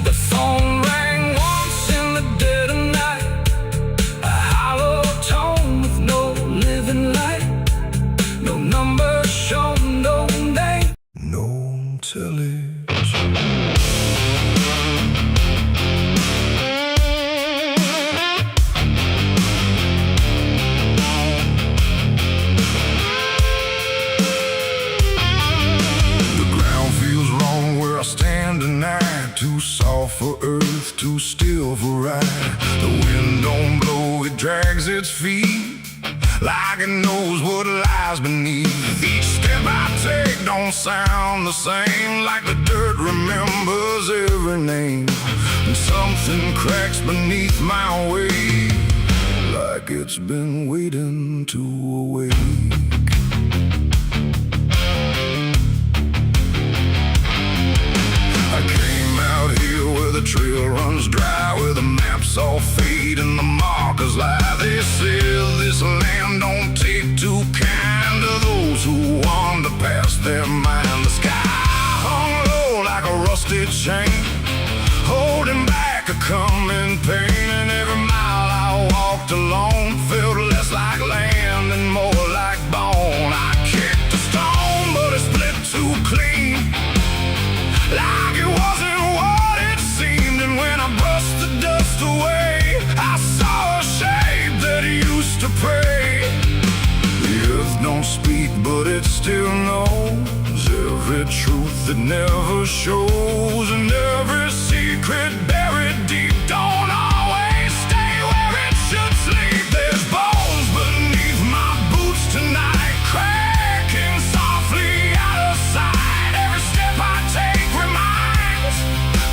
The phone rang once in the dead of night, a hollow tone with no living light, no number shown, no name, no television. Too soft for earth, too still for ride. The wind don't blow, it drags its feet, like it knows what lies beneath. Each step I take don't sound the same, like the dirt remembers every name. And something cracks beneath my weight, like it's been waiting to awake. I came out here where the trail runs dry, where the maps all fade and the markers lie. They said this land don't take too kind to those who wander past their mind. The sky hung low like a rusted chain, holding back a coming pain. And every mile I walked alone felt less like land and more like bone. I kicked a stone, but it split too clean, like it wasn't what it seemed. And when I brushed the dust away, I saw a shape that used to pray. The earth don't speak, but it still knows every truth that never shows, and every secret buried deep don't always stay where it should sleep. There's bones beneath my boots tonight, cracking softly out of sight. Every step I take reminds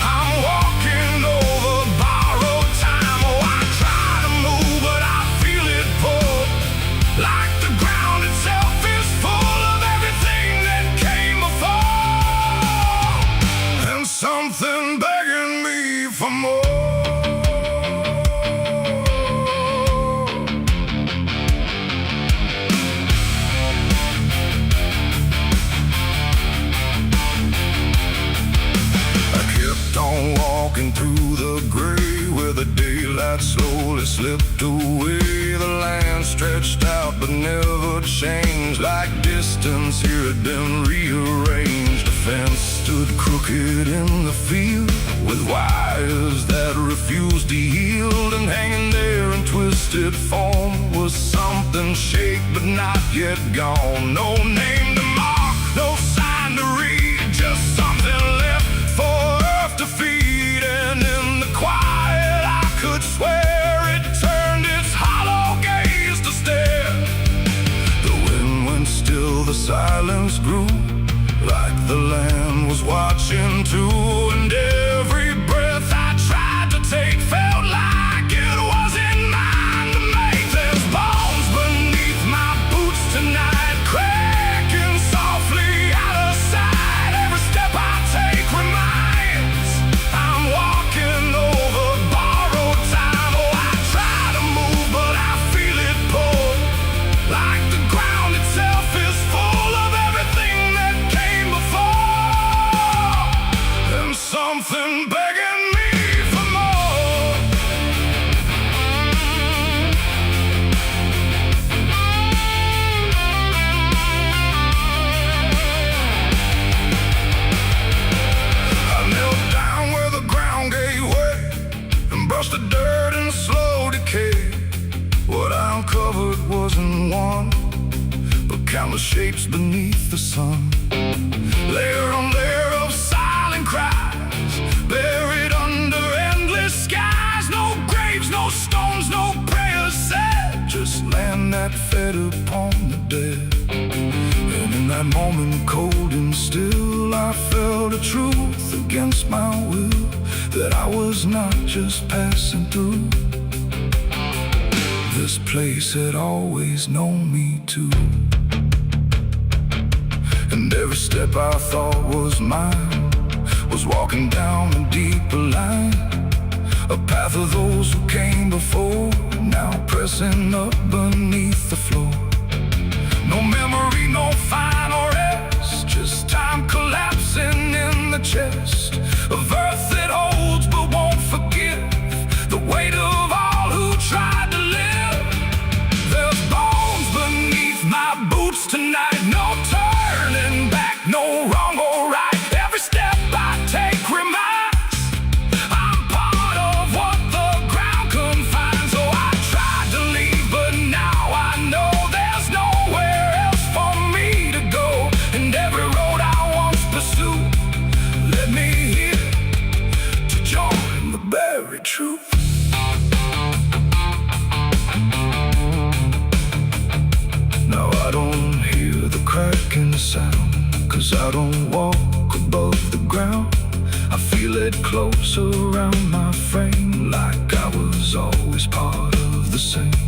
I'm walking over borrowed time. Oh, I try to move, but I feel it pull, like the ground itself is full of everything that came before, and something begging me for more. On walking through the gray, where the daylight slowly slipped away. The land stretched out but never changed, like distance here had been rearranged. A fence stood crooked in the field, with wires that refused to yield. And hanging there in twisted form was something shaped but not yet gone. No name to mark, no sign to read, just something left for to feed. And in the quiet I could swear it turned its hollow gaze to stare. The wind went still, the silence grew, like the land was watching too. And every breath I tried to take felt like it wasn't mine to make. There's bones beneath my boots tonight, cracking softly out of sight. Every step I take reminds I'm walking over borrowed time. Oh, I try to move, but I feel it pull, like the ground itself is full of everything that came before, and something begging me for more. countless shapes beneath the sun. Layer on layer of silent cries, buried under endless skies. No graves, no stones, no prayers said, just land that fed upon the dead. And in that moment, cold and still, I felt a truth against my will, that I was not just passing through. This place had always known me too. And every step I thought was mine was walking down a deeper line, a path of those who came before, now pressing up beneath the floor. No memory, no final rest, just time collapsing in the chest of earth that holds but won't forgive the weight of all who tried to live. There's bones beneath my boots tonight, no turning back, no wrong or right. Every step I take reminds I'm part of what the ground confines. So I tried to leave, but now I know there's nowhere else for me to go. And every road I once pursued led me here to join the buried truth. Now I don't hear the cracking sound, 'cause I don't walk above the ground. I feel it close around my frame, like I was always part of the same.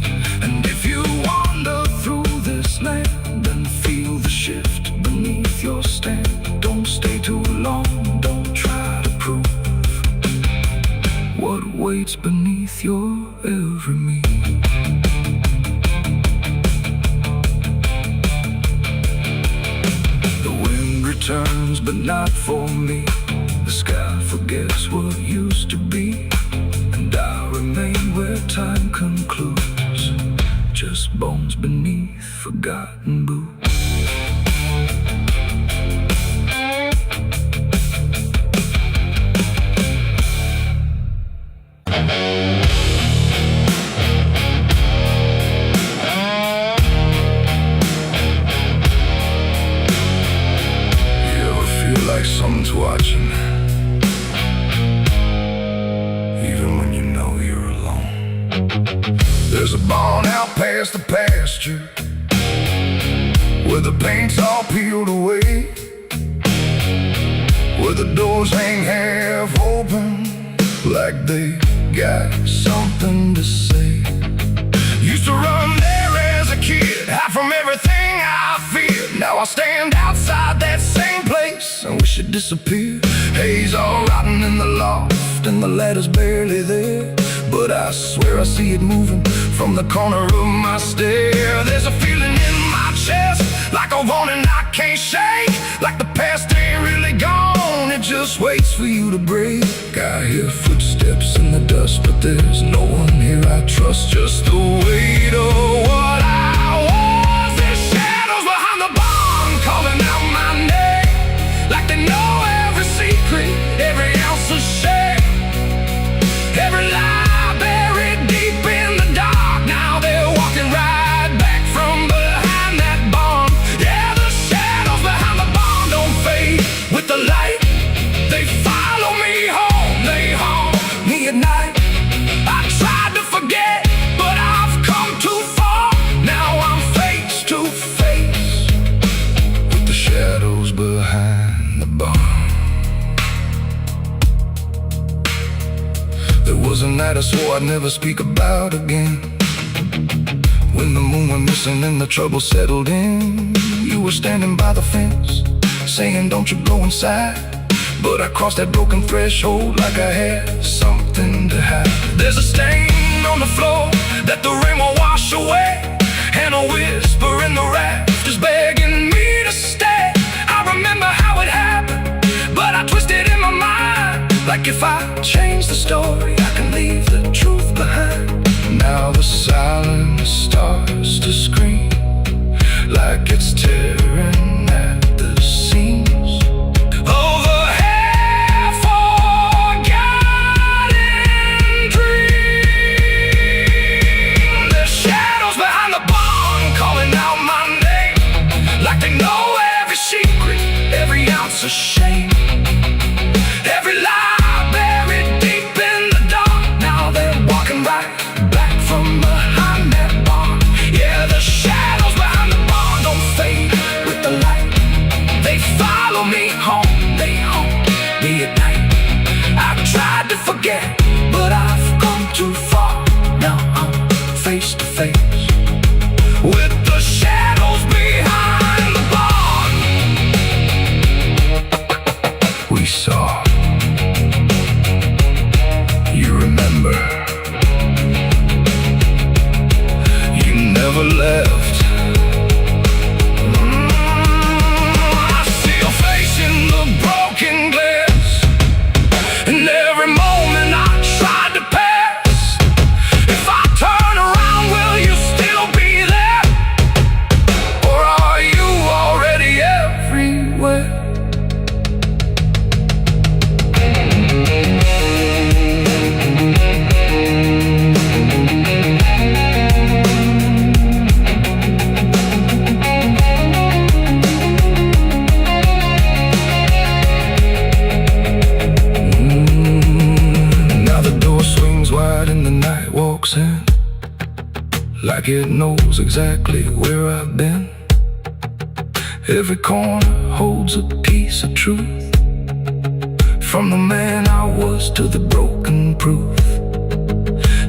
And if you wander through this land and feel the shift beneath your stand, don't stay too long, don't try to prove what waits beneath your every move. Returns, but not for me. The sky forgets what used to be, and I remain where time concludes, just bones beneath forgotten boots. Like someone's watching, even when you know you're alone. There's a barn out past the pasture, where the paint's all peeled away, where the doors hang half open, like they got something to say. Used to run there as a kid, hide from everything I feared. Now I stand outside that same place and wish it disappeared. Haze all rotten in the loft, and the ladder's barely there, but I swear I see it moving from the corner of my stair. There's a feeling in my chest, like a warning I can't shake, like the past ain't really gone, it just waits for you to break. I hear footsteps in the dust, but there's no one here I trust, just the weight of what I was. There's shadows behind the barn calling out my name, like they know every secret, every ounce of shame, every lie buried deep in the dark. Now they're walking right back from behind that barn. Yeah, the shadows behind the barn don't fade with the light. They follow me home, they haunt me at night. I tried to forget, but I've come too far. Now I'm face to face with the shadows behind the barn. There was a night I swore I'd never speak about again, when the moon went missing and the trouble settled in. You were standing by the fence, saying don't you go inside, but I crossed that broken threshold like I had something to hide. There's a stain on the floor that the rain will wash away, and a whisper in the rafters begging me to stay. I remember how it happened, but I twisted in my mind, like if I change the story, I can leave the truth behind. Now the silence starts to scream, like it's tearing at the seams. Over like it knows exactly where I've been. Every corner holds a piece of truth, from the man I was to the broken proof.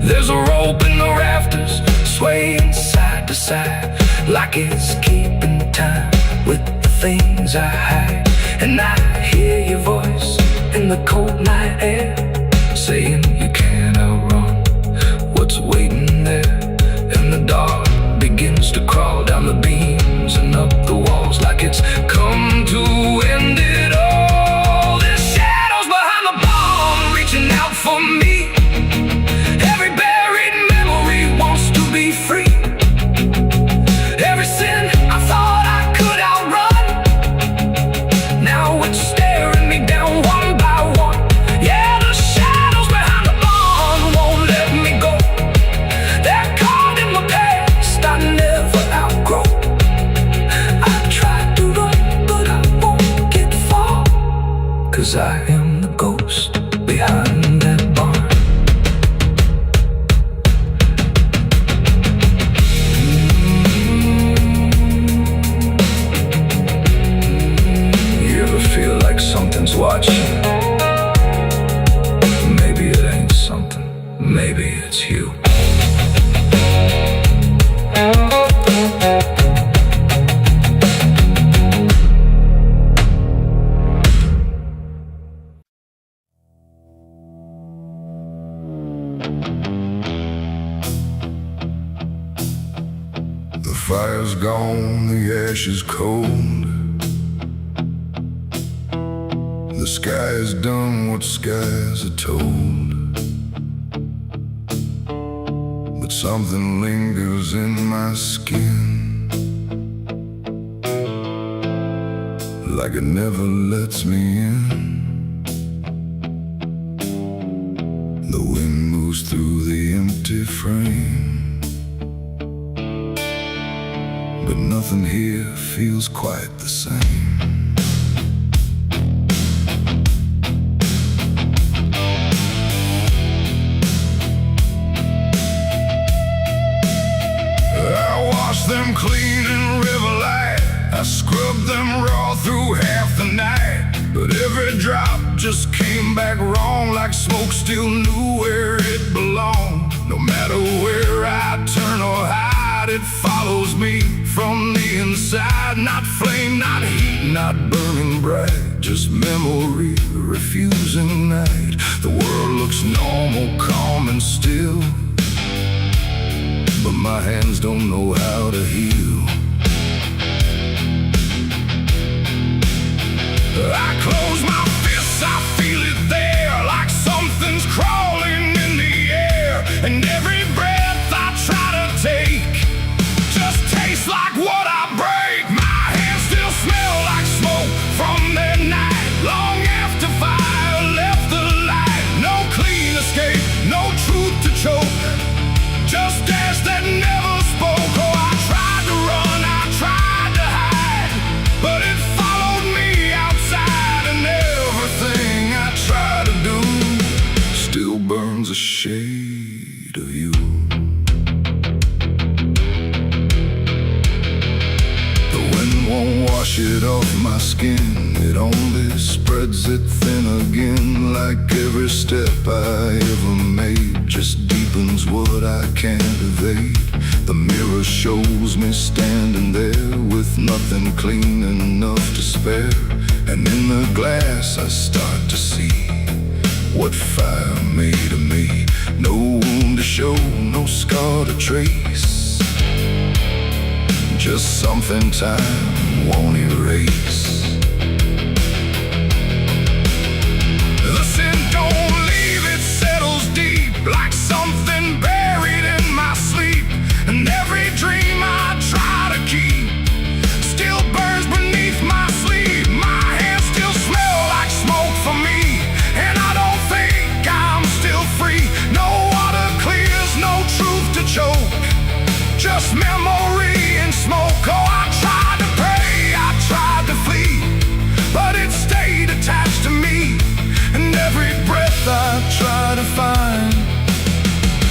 There's a rope in the rafters, swaying side to side, like it's keeping time with the things I hide. And I hear your voice in the cold night air, saying you can't outrun what's waiting there. And the dark begins to crawl down the beams and up the walls, like it's come to end it all. There's shadows behind the bomb, reaching out for me. Every buried memory wants to be free. Every sin I thought I could outrun, now it's staring me down one by one. Yeah, the shadows behind the bomb won't let me go. They're caught in my past I never outgrow. I tried to run, but I won't get far, 'cause I am the ghost behind that barn. Something's watching. Maybe it ain't something, maybe it's you. The fire's gone, the ash is cold. The sky has done what skies are told, but something lingers in my skin, like it never lets me in. The wind moves through the empty frame, but nothing here feels quite the same. Them clean in river light, I scrubbed them raw through half the night, but every drop just came back wrong, like smoke still knew where it belonged. No matter where I turn or hide, it follows me from the inside. Not flame, not heat, not burning bright, just memory refusing night. The world looks normal, calm and still, but my hands don't know how to heal. I close my fists, I feel it there, like something's crawling in the air. And every breath I try to take just tastes like what I break. My hands still smell like smoke from that night, long after fire left the light. No clean escape, no truth to choke, just ash that never spoke. Oh, I tried to run, I tried to hide, but it followed me outside. And everything I try to do still burns a shade of you. The wind won't wash it off my skin, it only spreads it thin again. Like every step I ever made just deepens what I can't evade. The mirror shows me standing there with nothing clean enough to spare. And in the glass I start to see what fire made of me. No wound to show, no scar to trace, just something time won't erase. The sin don't leave, it settles deep, like something buried in my sleep. And every dream I try to keep still burns beneath my sleeve. My hands still smell like smoke for me, and I don't think I'm still free. No water clears, no truth to choke, just memory and smoke. Oh, I tried to pray, I tried to flee, but it stayed attached to me. And every breath I try to find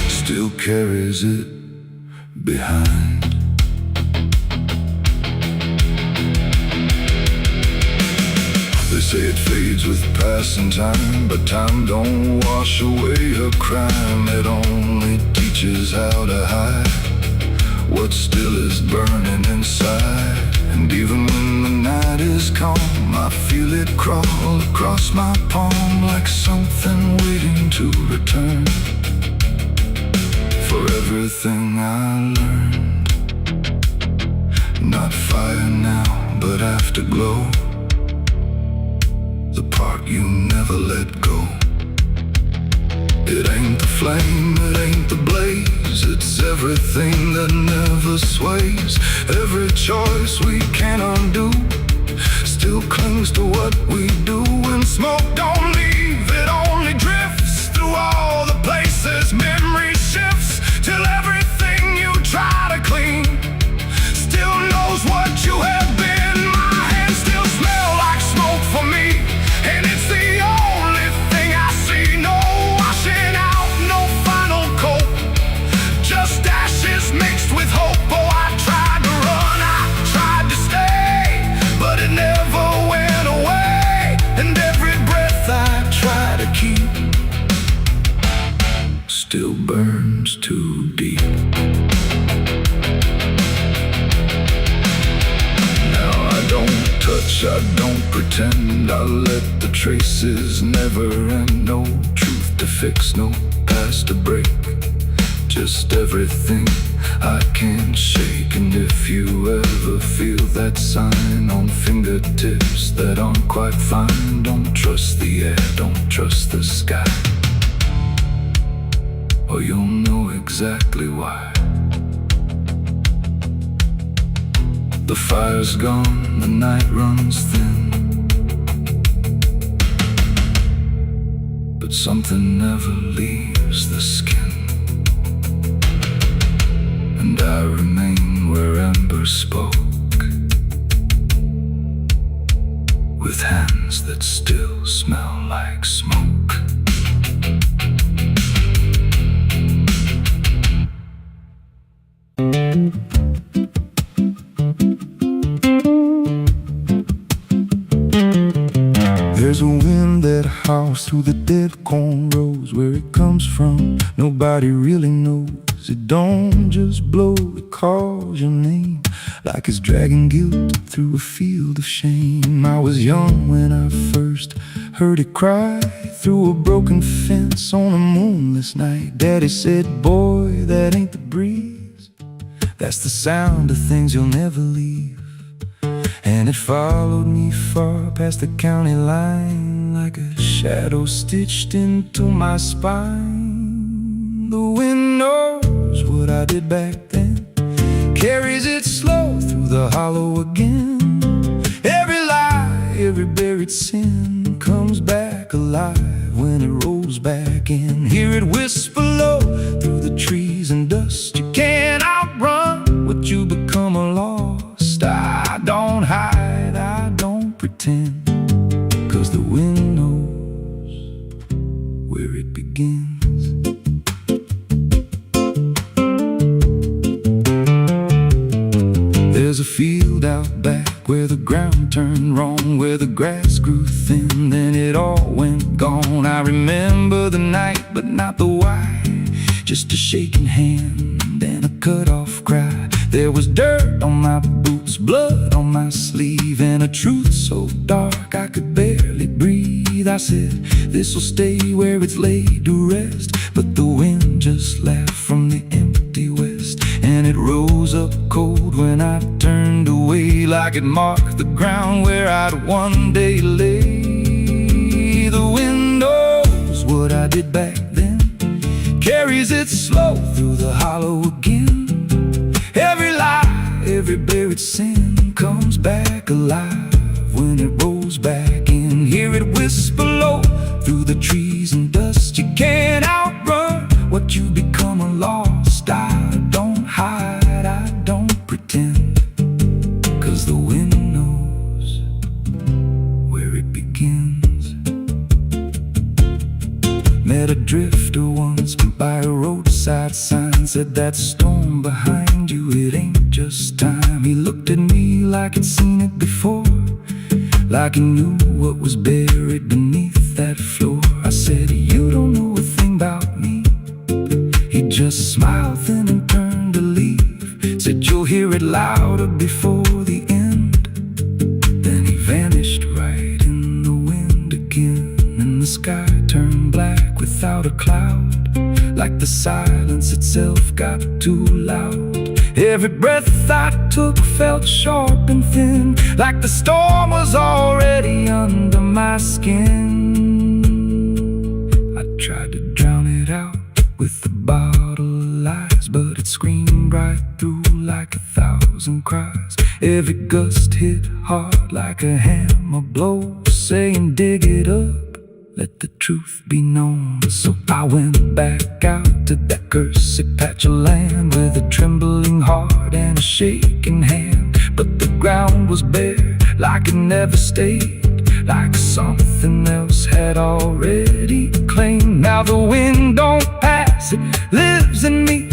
still carries it behind. They say it fades with passing time, but time don't wash away her crime. It only teaches how to hide what still is burning inside. And even when the night is calm, I feel it crawl across my palm like something waiting to return for everything I learned. Not fire now, but afterglow, the part you never let go. It ain't the flame, it ain't the blaze, it's everything that never sways. Every choice we can't undo still clings to what we do. And smoke don't leave, it only drifts through all the places memory shifts, till everything you try to clean still knows what you have been. My hands still smell like smoke for me, and it's the only thing I see. No washing out, no final coat, just ashes mixed with hope. Oh, I tried to run, I tried to stay, but it never went away. And every breath I try to keep still burns too deep. Now I don't touch, I don't pretend, I let the traces never end. No truth to fix, no past to break, just everything I can't shake. And if you ever feel that sign on fingertips that aren't quite fine, don't trust the air, don't trust the sky, or you'll know exactly why. The fire's gone, the night runs thin, but something never leaves the skin. And I remain where ember spoke, with hands that still smell like smoke. There's a wind that howls through the dead corn rows. Where it comes from, nobody really knows. It don't just blow, it calls your name like it's dragging guilt through a field of shame. I was young when I first heard it cry through a broken fence on a moonless night. Daddy said, boy, that ain't the breeze, that's the sound of things you'll never leave. And it followed me far past the county line like a shadow stitched into my spine. The wind knows what I did back then, carries it slow through the hollow again. Every lie, every buried sin comes back alive when it rolls back in. Hear it whisper low through the trees and dust. You can't outrun what you become lost. I don't hide, I don't pretend, 'cause the wind knows where it begins. There's a field out back where the ground turned wrong, where the grass grew thin, then it all went gone. I remember the night, but not the why, just a shaking hand and a cut-off cry. There was dirt on my boots, blood on my sleeve, and a truth so dark I could barely breathe. I said, this'll stay where it's laid to rest, but the wind just laughed from the empty west, and it rose up cold when I turned away, like it marked the ground where I'd one day lay. The wind knows what I did back then, carries it slow through the hollow again. Every lie, every buried sin comes back alive when it rolls back in. Hear it whisper low through the trees and dust. You can't outrun what you become lost. I don't hide, I don't pretend, 'cause the wind knows where it begins. Met a drifter once by a roadside sign, said that storm behind you, it ain't just time. He looked at me like he'd seen it before, like he knew what was buried beneath that floor. I said, you don't know a thing about me. He just smiled then and turned to leave. Said, you'll hear it louder before the end. Then he vanished right in the wind again, and the sky turned black without a cloud, like the silence itself got too loud. Every breath I took felt sharp and thin, like the storm was already under my skin. I tried to drown it out with a bottle of lies, but it screamed right through like 1,000 cries. Every gust hit hard like a hammer blow, saying dig it up, let the truth be known. So I went back out to that cursed patch of land with a trembling heart and a shaking hand. But the ground was bare, like it never stayed, like something else had already claimed. Now the wind don't pass, it lives in me,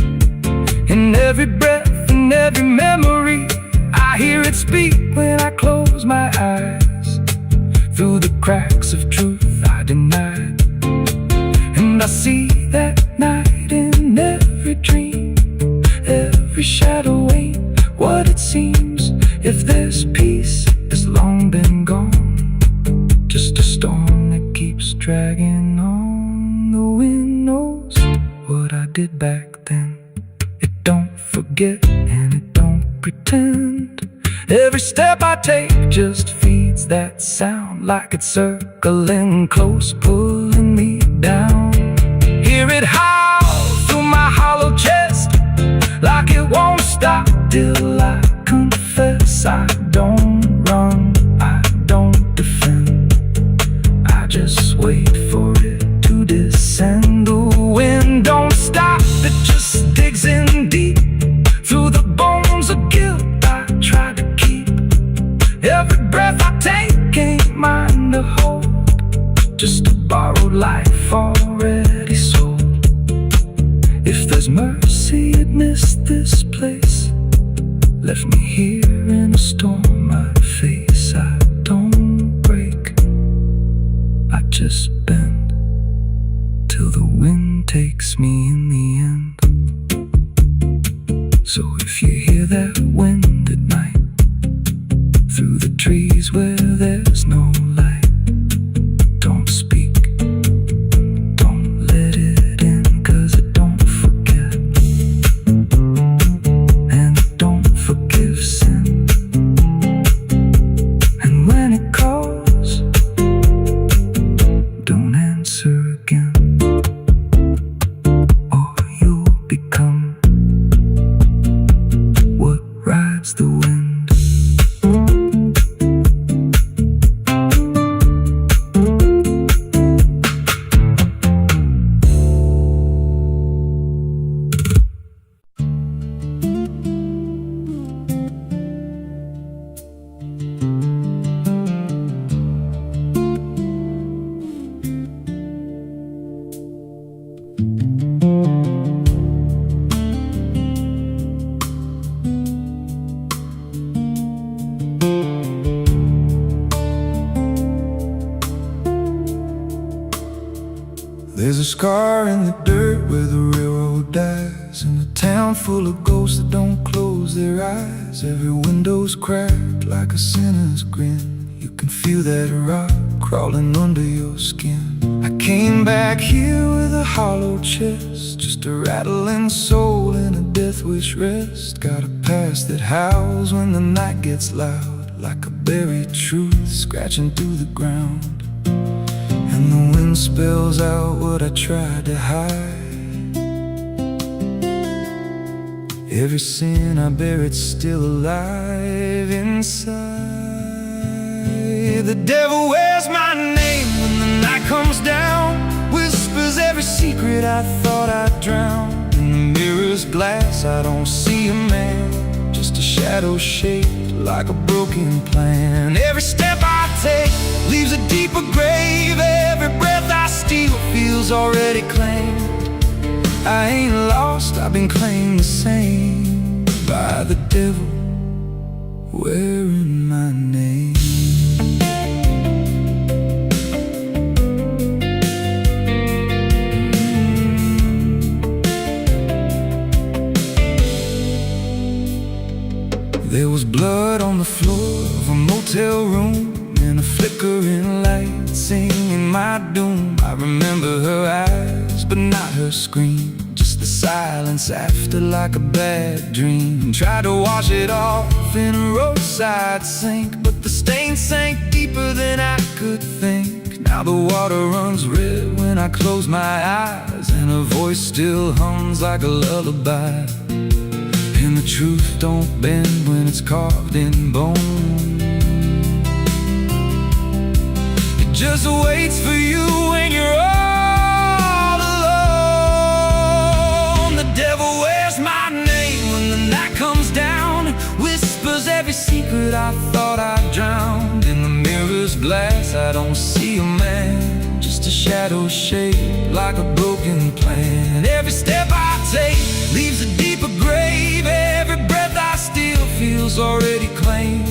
in every breath and every memory. I hear it speak when I close my eyes, through the cracks of truth I denied. And I see that night in every dream, every shadow ain't what it seems. If there's peace, it's long been gone, just a storm that keeps dragging on. The wind knows what I did back then. It don't forget and it don't pretend. Every step I take just feeds that sound, like it's circling close, pulling me down. Hear it howl through my hollow chest, like it won't stop till I confess. I don't run, I don't defend, I just wait for it to descend. The wind don't stop, it just digs in deep, through the bones of guilt I try to keep. Every breath I take ain't mine to hold, just a borrowed life already sold. If there's mercy, it missed this place, left me here in a storm I face. I don't break, I just bend, till the wind takes me in the end. So if you hear that wind at night, through the trees where there's no light, don't speak, don't let it in, 'cause it don't forget, and it don't forgive sin. And when it calls, don't answer again, or you'll become what rides the wind. There's a scar in the dirt where the railroad dies, in a town full of ghosts that don't close their eyes. Every window's cracked like a sinner's grin, you can feel that rot crawling under your skin. I came back here with a hollow chest, just a rattling soul in a death wish rest. Got a past that howls when the night gets loud, like a buried truth scratching through the ground. And the wind spells out what I tried to hide. Every sin I bear, it's still alive inside. The devil wears my name when the night comes down, whispers every secret I thought I'd drown. In the mirror's glass I don't see a man, just a shadow shaped like a broken plan. Every step I take leaves a deeper grave, every breath I steal feels feels already claimed. I ain't lost, I've been claimed the same by the devil wearing my name. There was blood on the floor of a motel room, and a flickering light singing my doom. I remember her eyes, but not her scream, just the silence after, like a bad dream. Tried to wash it off in a roadside sink, but the stain sank deeper than I could think. Now the water runs red when I close my eyes, and her voice still hums like a lullaby. And the truth don't bend when it's carved in bone. It just waits for you when you're all alone. The devil wears my name when the night comes down, whispers every secret I thought I drowned. In the mirror's glass I don't see a man, just a shadow shaped like a broken plan. Every step I take leaves a deeper grave. Every breath I steal feels already claimed.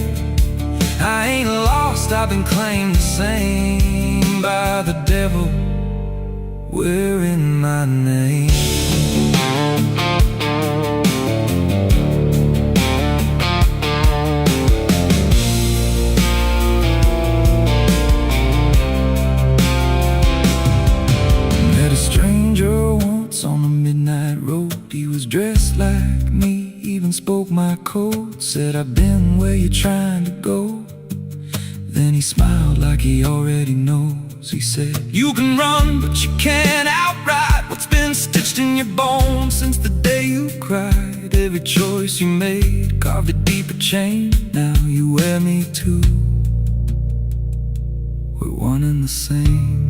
I ain't lost, I've been claimed the same by the devil wearing my name. Met a stranger once on a midnight road. He was dressed like me, even spoke my code. Said, I've been where you're trying to go. Then he smiled like he already knows. He said, you can run, but you can't outride what's been stitched in your bones since the day you cried. Every choice you made carved a deeper chain. Now you wear me too. We're one and the same.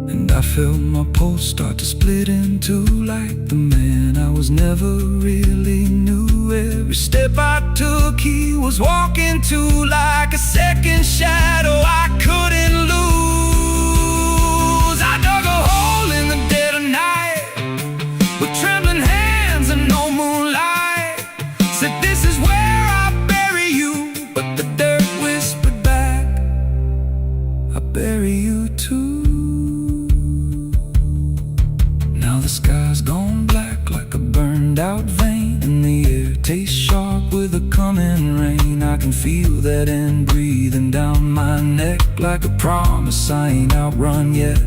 And I felt my pulse start to split in two, like the man I was never really knew. Every step I took he was walking to, like a second shadow I couldn't lose. I dug a hole in the dead of night with trembling hands and no moonlight. Said, this is where I bury you, but the dirt whispered back, I bury you too. The sky's gone black like a burned out vein, and the air tastes sharp with a coming rain. I can feel that end breathing down my neck like a promise I ain't outrun yet.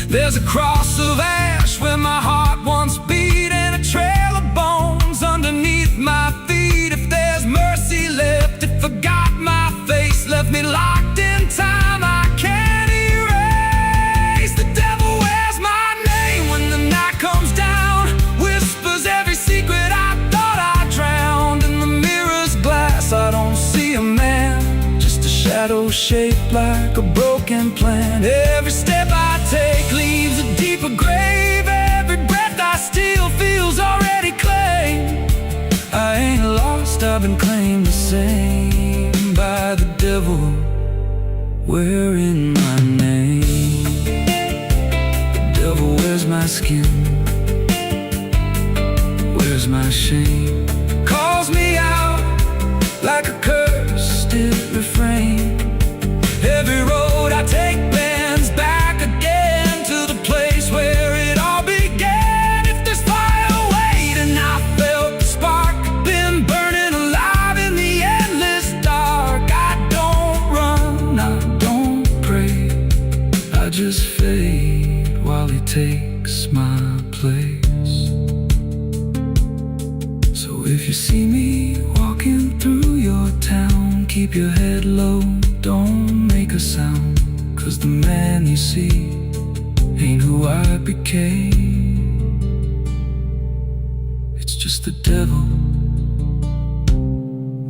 There's a cross of ash where my heart once beat, and a trail of bones underneath my feet. If there's mercy left, it forgot my face, left me locked in time I can't erase. The devil wears my name when the night comes down, whispers every secret I thought I drowned. In the mirror's glass I don't see a man, just a shadow shaped like a broken plan. Every step I take leaves a deeper grave. Every breath I steal feels already claimed. I ain't lost, I've been claimed the same by the devil wearing my name. The devil wears my skin, wears my shame, calls me out like a cursed refrain. Every road I take bends back again to the place where it all began. If there's fire waiting, I felt the spark, been burning alive in the endless dark. I don't run, I don't pray, I just fade while he takes my place. So if you see me walking through your town, keep your head low, don't make a sound, 'cause the man you see ain't who I became. It's just the devil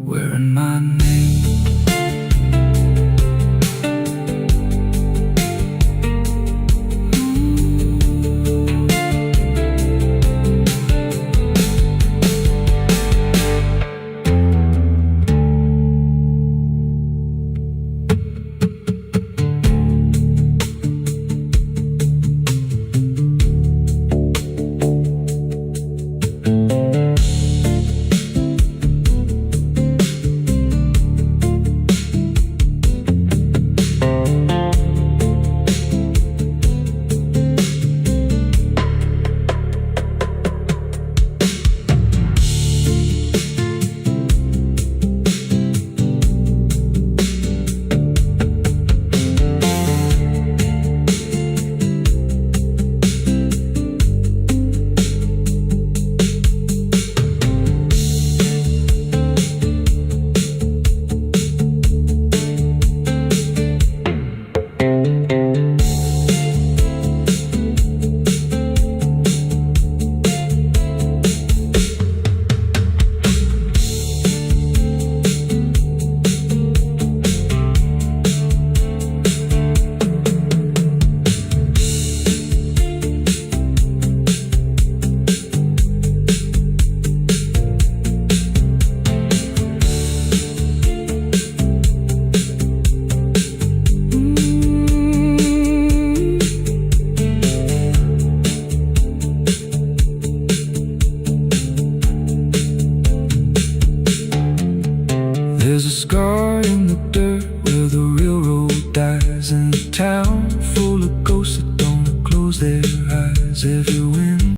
wearing my name. town full of ghosts that don't close their eyes. Every wind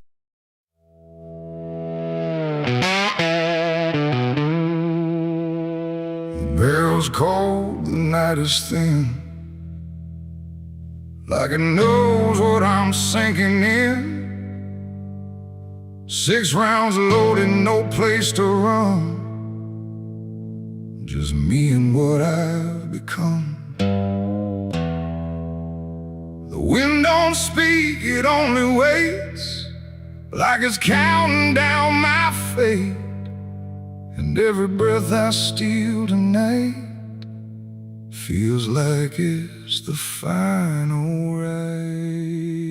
the barrel's cold, the night is thin, like it knows what I'm sinking in. 6 rounds loaded, no place to run, just me and what I've become. The wind don't speak, it only waits, like it's counting down my fate. And every breath I steal tonight feels like it's the final ride.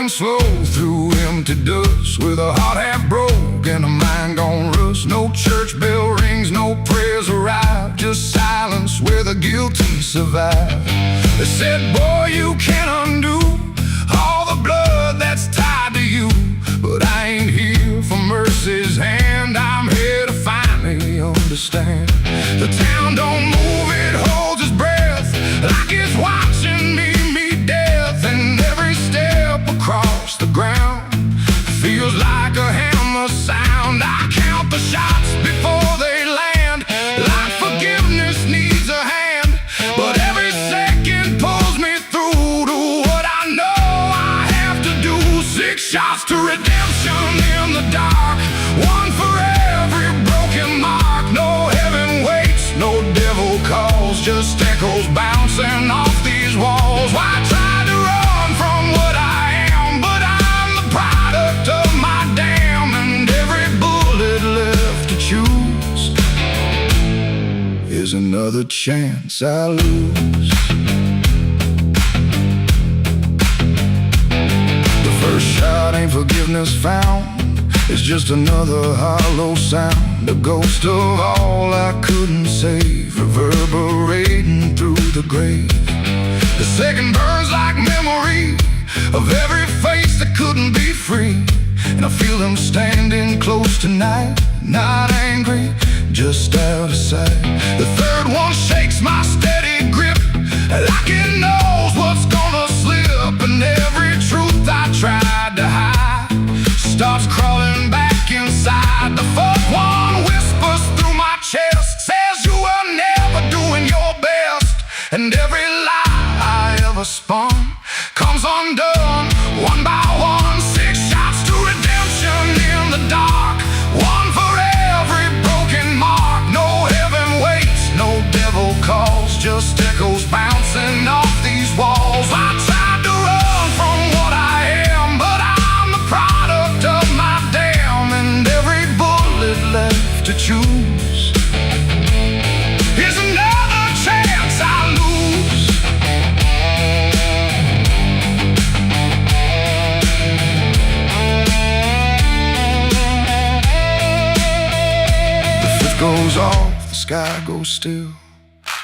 Slow through empty dust, with a heart half broke and a mind gone rust. No church bell rings, no prayers arrive, just silence where the guilty survive. They said, boy, you can't undo all the blood that's tied to you. But I ain't here for mercy's hand, I'm here to finally understand. The town don't move, it holds its breath, like it's watching me meet death. And every step across the ground feels like a hammer sound. I count the shots before they land, like forgiveness needs a hand. But every second pulls me through to what I know I have to do. 6 shots to redemption in the dark, one for every broken mark. No heaven waits, no devil calls, just echoes bouncing off these walls. Why try to run from what I am? But I'm the product of my damn, and every bullet left to choose is another chance I lose. The first shot ain't forgiveness found, it's just another hollow sound, a ghost of all I couldn't save, reverberating through the grave. The second burns like memory of every face that couldn't be free, and I feel them standing close tonight, not angry, just out of sight. The third one shakes my steady grip, like it knows what's gonna slip, and every truth I tried to hide starts crawling back inside. The fourth one whispers through my chest, says you were never doing your best, and every lie I ever spun comes undone, one by one. 6 shots to redemption in the dark, one for every broken mark. No heaven waits, no devil calls, just echoes bouncing off these walls. I tried to run from what I am, but I'm the product of my damn, and every bullet left to choose is another chance I lose. The fifth goes off, the sky goes still,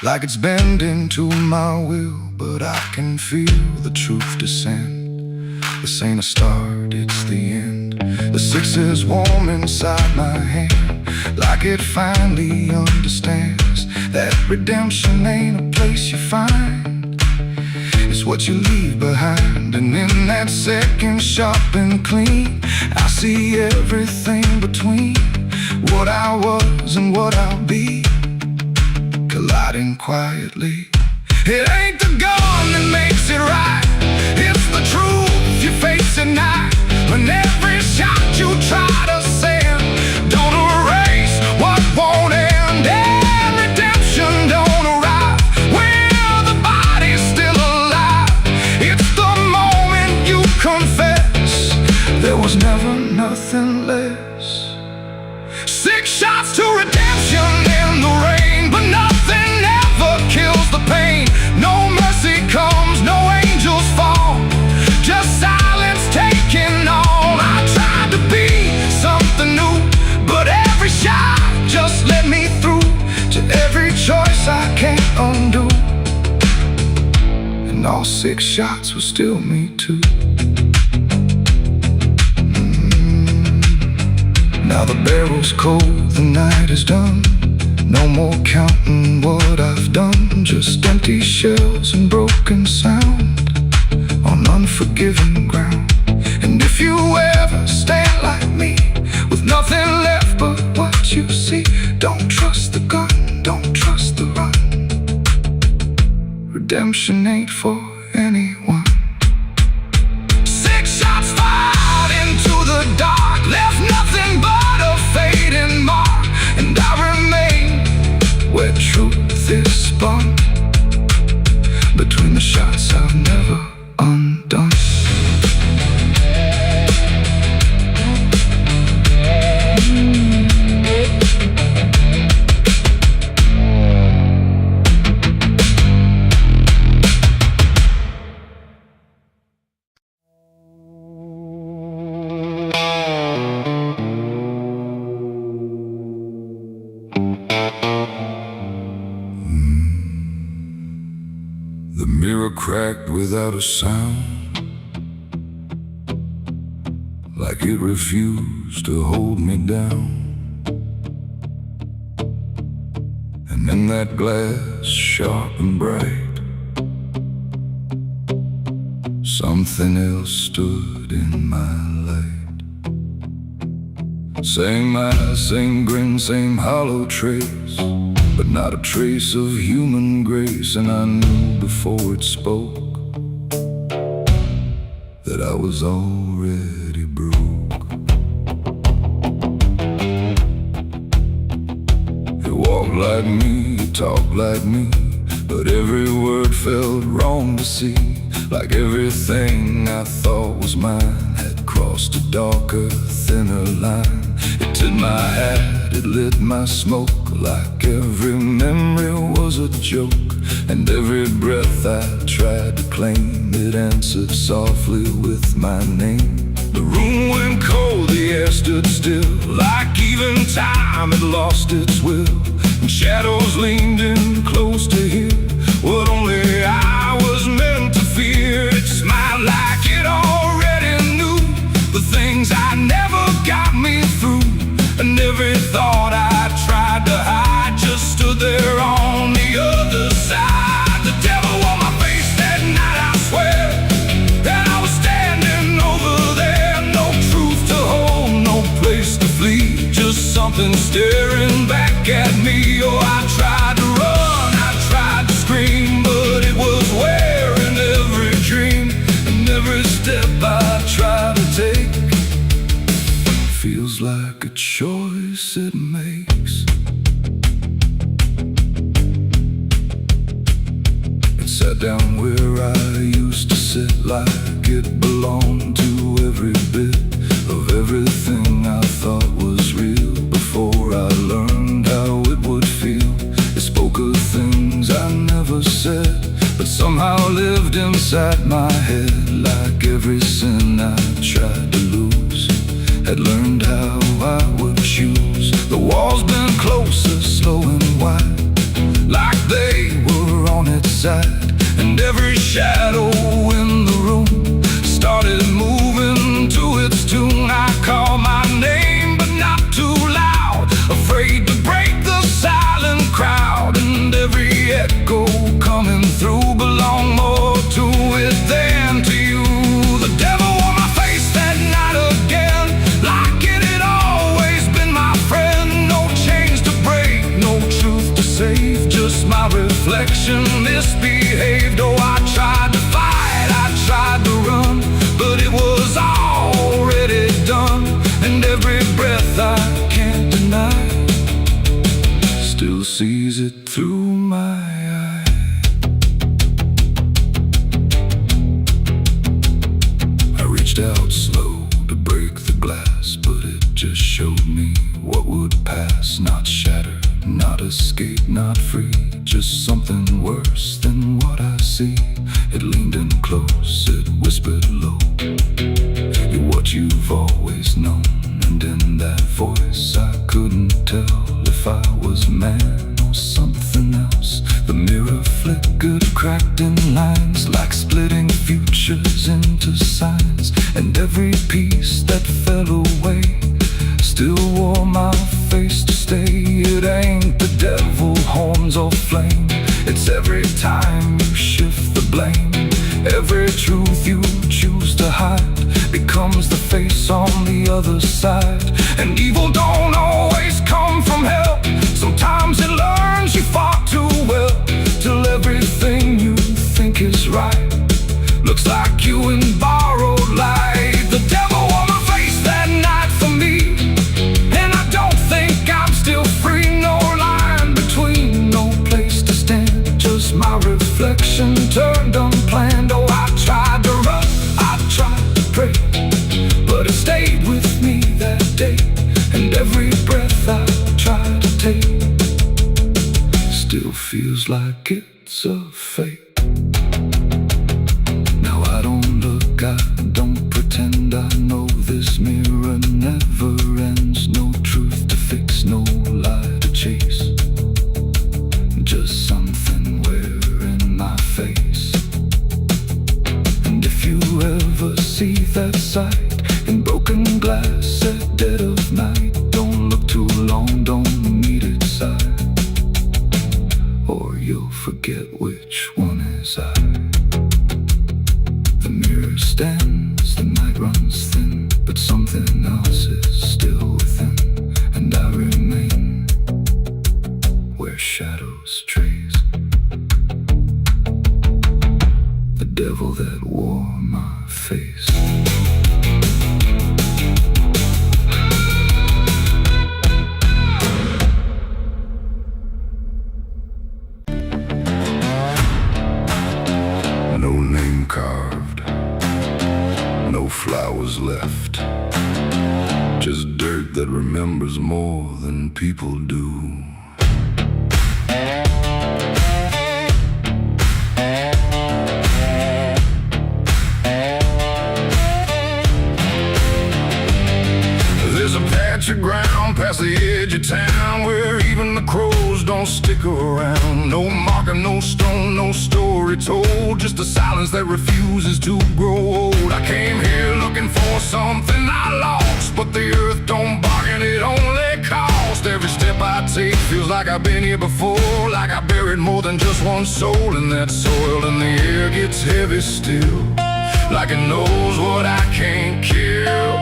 like it's bending to my will, but I can feel the truth descend. This ain't a start, it's the end. The 6 is warm inside my hand, like it finally understands that redemption ain't a place you find, it's what you leave behind. And in that second sharp and clean, I see everything between what I was and what I'll be, colliding quietly. It ain't the gun that makes it right, it's the truth you face at night. When every shot you try to send don't erase what won't end, and redemption don't arrive when the body's still alive. It's the moment you confess there was never nothing less. 6 shots to redemption in the rain, but nothing ever kills the pain. No mercy comes, no angels fall, just silence taking all. I tried to be something and all 6 shots were still me too. Now the barrel's cold, the night is done. No more counting what I've done, just empty shells and broken sound on unforgiving ground. And if you ever stand like me, with nothing left but what you see, don't trust the gun, don't trust the run. Redemption ain't for anyone. 6 shots fired into the dark, left nothing but a fading mark. And I remain where truth is spun, between the shots I've never undone. The mirror cracked without a sound, like it refused to hold me down. And in that glass, sharp and bright, something else stood in my light. Same eyes, same grin, same hollow trace, but not a trace of human grace. And I knew before it spoke that I was already broke. It walked like me, it talked like me, but every word felt wrong to see. Like everything I thought was mine had crossed a darker, thinner line. It took my hat, it lit my smoke, like every memory was a joke. And every breath I tried to claim, it answered softly with my name. The room went cold, the air stood still, like even time had lost its will. And shadows leaned in close to hear what only I was meant to fear. It smiled like it already knew the things I never got me through. And every thought I tried to hide just stood there on the other side. The devil on my face that night, I swear, that I was standing over there. No truth to hold, no place to flee, just something staring back at me. Oh, I tried to run, I tried to scream, but it was wearing every dream. And every step I try to take feels like a choice it makes. It sat down where I used to sit, like it belonged to every bit of everything I thought was real. Before I learned how it would feel, it spoke of things I never said, but somehow lived inside my head. Like every sin I tried to lose, had learned how I would choose. The walls been closer, slow and wide, like they were on its side. And every shadow in the room started moving to its tune. I call my name, but not too loud, afraid to break the silent crowd. And every echo coming through belonged more to it than to you. The devil on my face that night again, like it had always been my friend. No chains to break, no truth to save, just my reflection misbehaved. Oh, I tried to fight, I tried to run, but it was already done. And every breath I can't deny still sees it through my eye. I reached out slow to break the glass, but it just showed me what would pass. Not shattered, not escape, not free, just something worse than what I see. It leaned in close, it whispered low, you're what you've always known. And in that voice I couldn't tell if I was man or something else. The mirror flickered, cracked in lines, like splitting futures into signs. And every piece that fell away still wore my face to stay. It ain't the devil, horns or flame. It's every time you shift the blame. Every truth you choose to hide becomes the face on the other side. And evil don't always come from hell. Sometimes it learns you fought too well, till everything you think is right looks like you in borrowed light. The devil wore my face that night for me, and I don't think I'm still free. No line between, no place to stand, just my reflection turned unplanned. Oh, I tried to run, I tried to pray, but it stayed with me that day. And every breath I try to take still feels like it's a fake. Now I don't look, I don't pretend. I know this mirror never ends. No truth to fix, no lie to chase, just something wearing my face. And if you ever see that sight in broken glass at dead of night, don't look too long, don't meet its side, or you'll forget which one is I. The mirror stands, the night runs thin, but something else is still within. And I remain where shadows trace the devil that wore my face. No name carved, no flowers left, just dirt that remembers more than people do. There's a patch of ground past the edge of town where even the crows don't stick around. No marker, no stone, no story told, just a silence that refuses to grow old. I came here looking for something I lost, but the earth don't bargain, it only cost. Every step I take feels like I've been here before, like I buried more than just one soul in that soil. And the air gets heavy still, like it knows what I can't kill,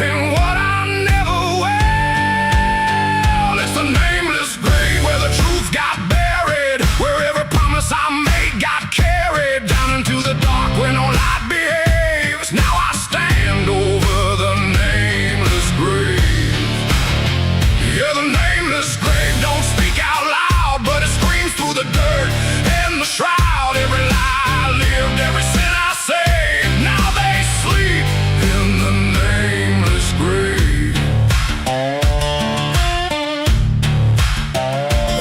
and what I never will. It's the nameless grave where the truth got buried, where every promise I made got carried down into the dark where no light behaves. Now I stand over the nameless grave. Yeah, the nameless grave don't speak out loud, but it screams through the dirt and the shroud. Every lie I lived, every sin I saved, now they sleep in the nameless grave.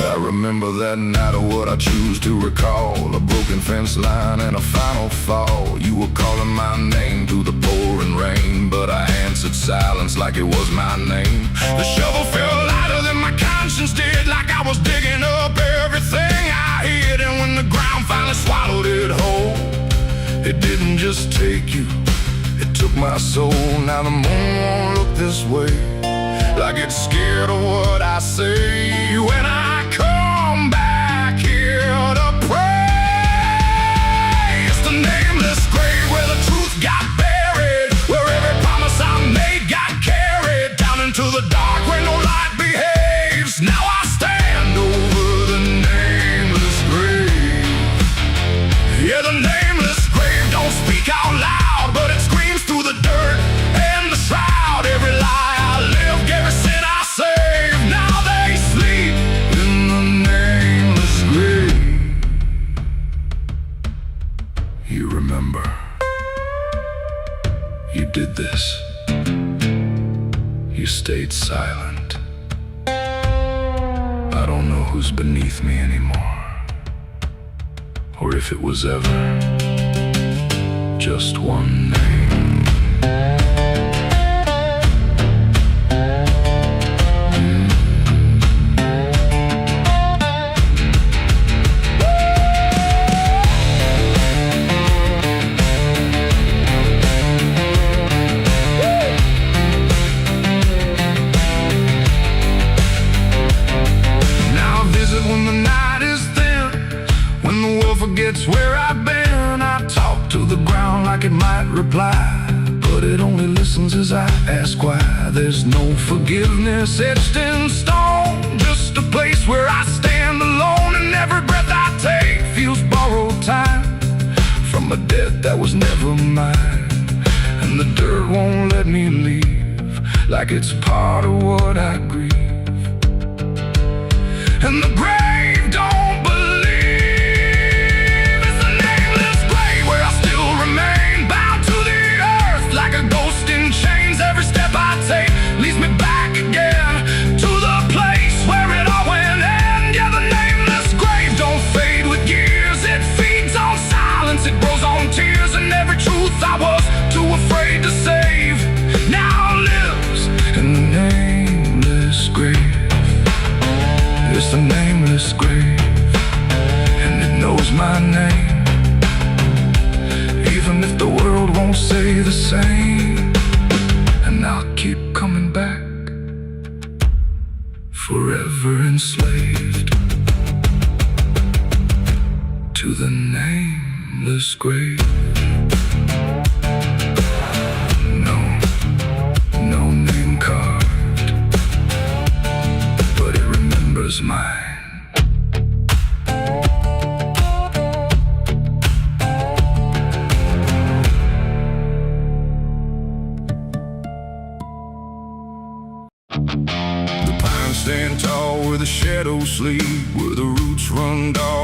I remember that night of what I choose to recall, a broken fence line and a final fall. You were calling my name through the pouring rain, but I answered silence like it was my name. The shovel felt lighter than my conscience did, like I was digging up everything I hid. And when the ground finally swallowed it whole, it didn't just take you, it took my soul. Now the moon won't look this way, like it's scared of what I say. When I come back here to pray, it's the nameless grave where the truth got buried, where every promise I made got carried down into the dark where no light behaves. Now I stand over the nameless grave. Yeah, the nameless grave don't speak out loud, but it screams through the dirt and the shroud. Every lie I lived, every sin I saved, now they sleep in the nameless grave. You remember, you did this. You stayed silent. I don't know who's beneath me anymore, or if it was ever just one name. reply, but it only listens as I ask why. There's no forgiveness etched in stone, just a place where I stand alone, and every breath I take feels borrowed time from a debt that was never mine. And the dirt won't let me leave, like it's part of what I grieve. And the grave don't believe it's the nameless grave where I still remain, bound to the earth like a ghost in chains. Every step I take leads me back again to the place where it all went end. Yeah, the nameless grave don't fade with years. It feeds on silence, it grows on tears, and every truth I was too afraid to save now lives in the nameless grave. It's the nameless grave, and it knows my name, even if the world won't say the same. And I'll keep coming back, forever enslaved to the nameless grave. No name carved, but it remembers mine. The pines stand tall where the shadows sleep, where the roots run dark.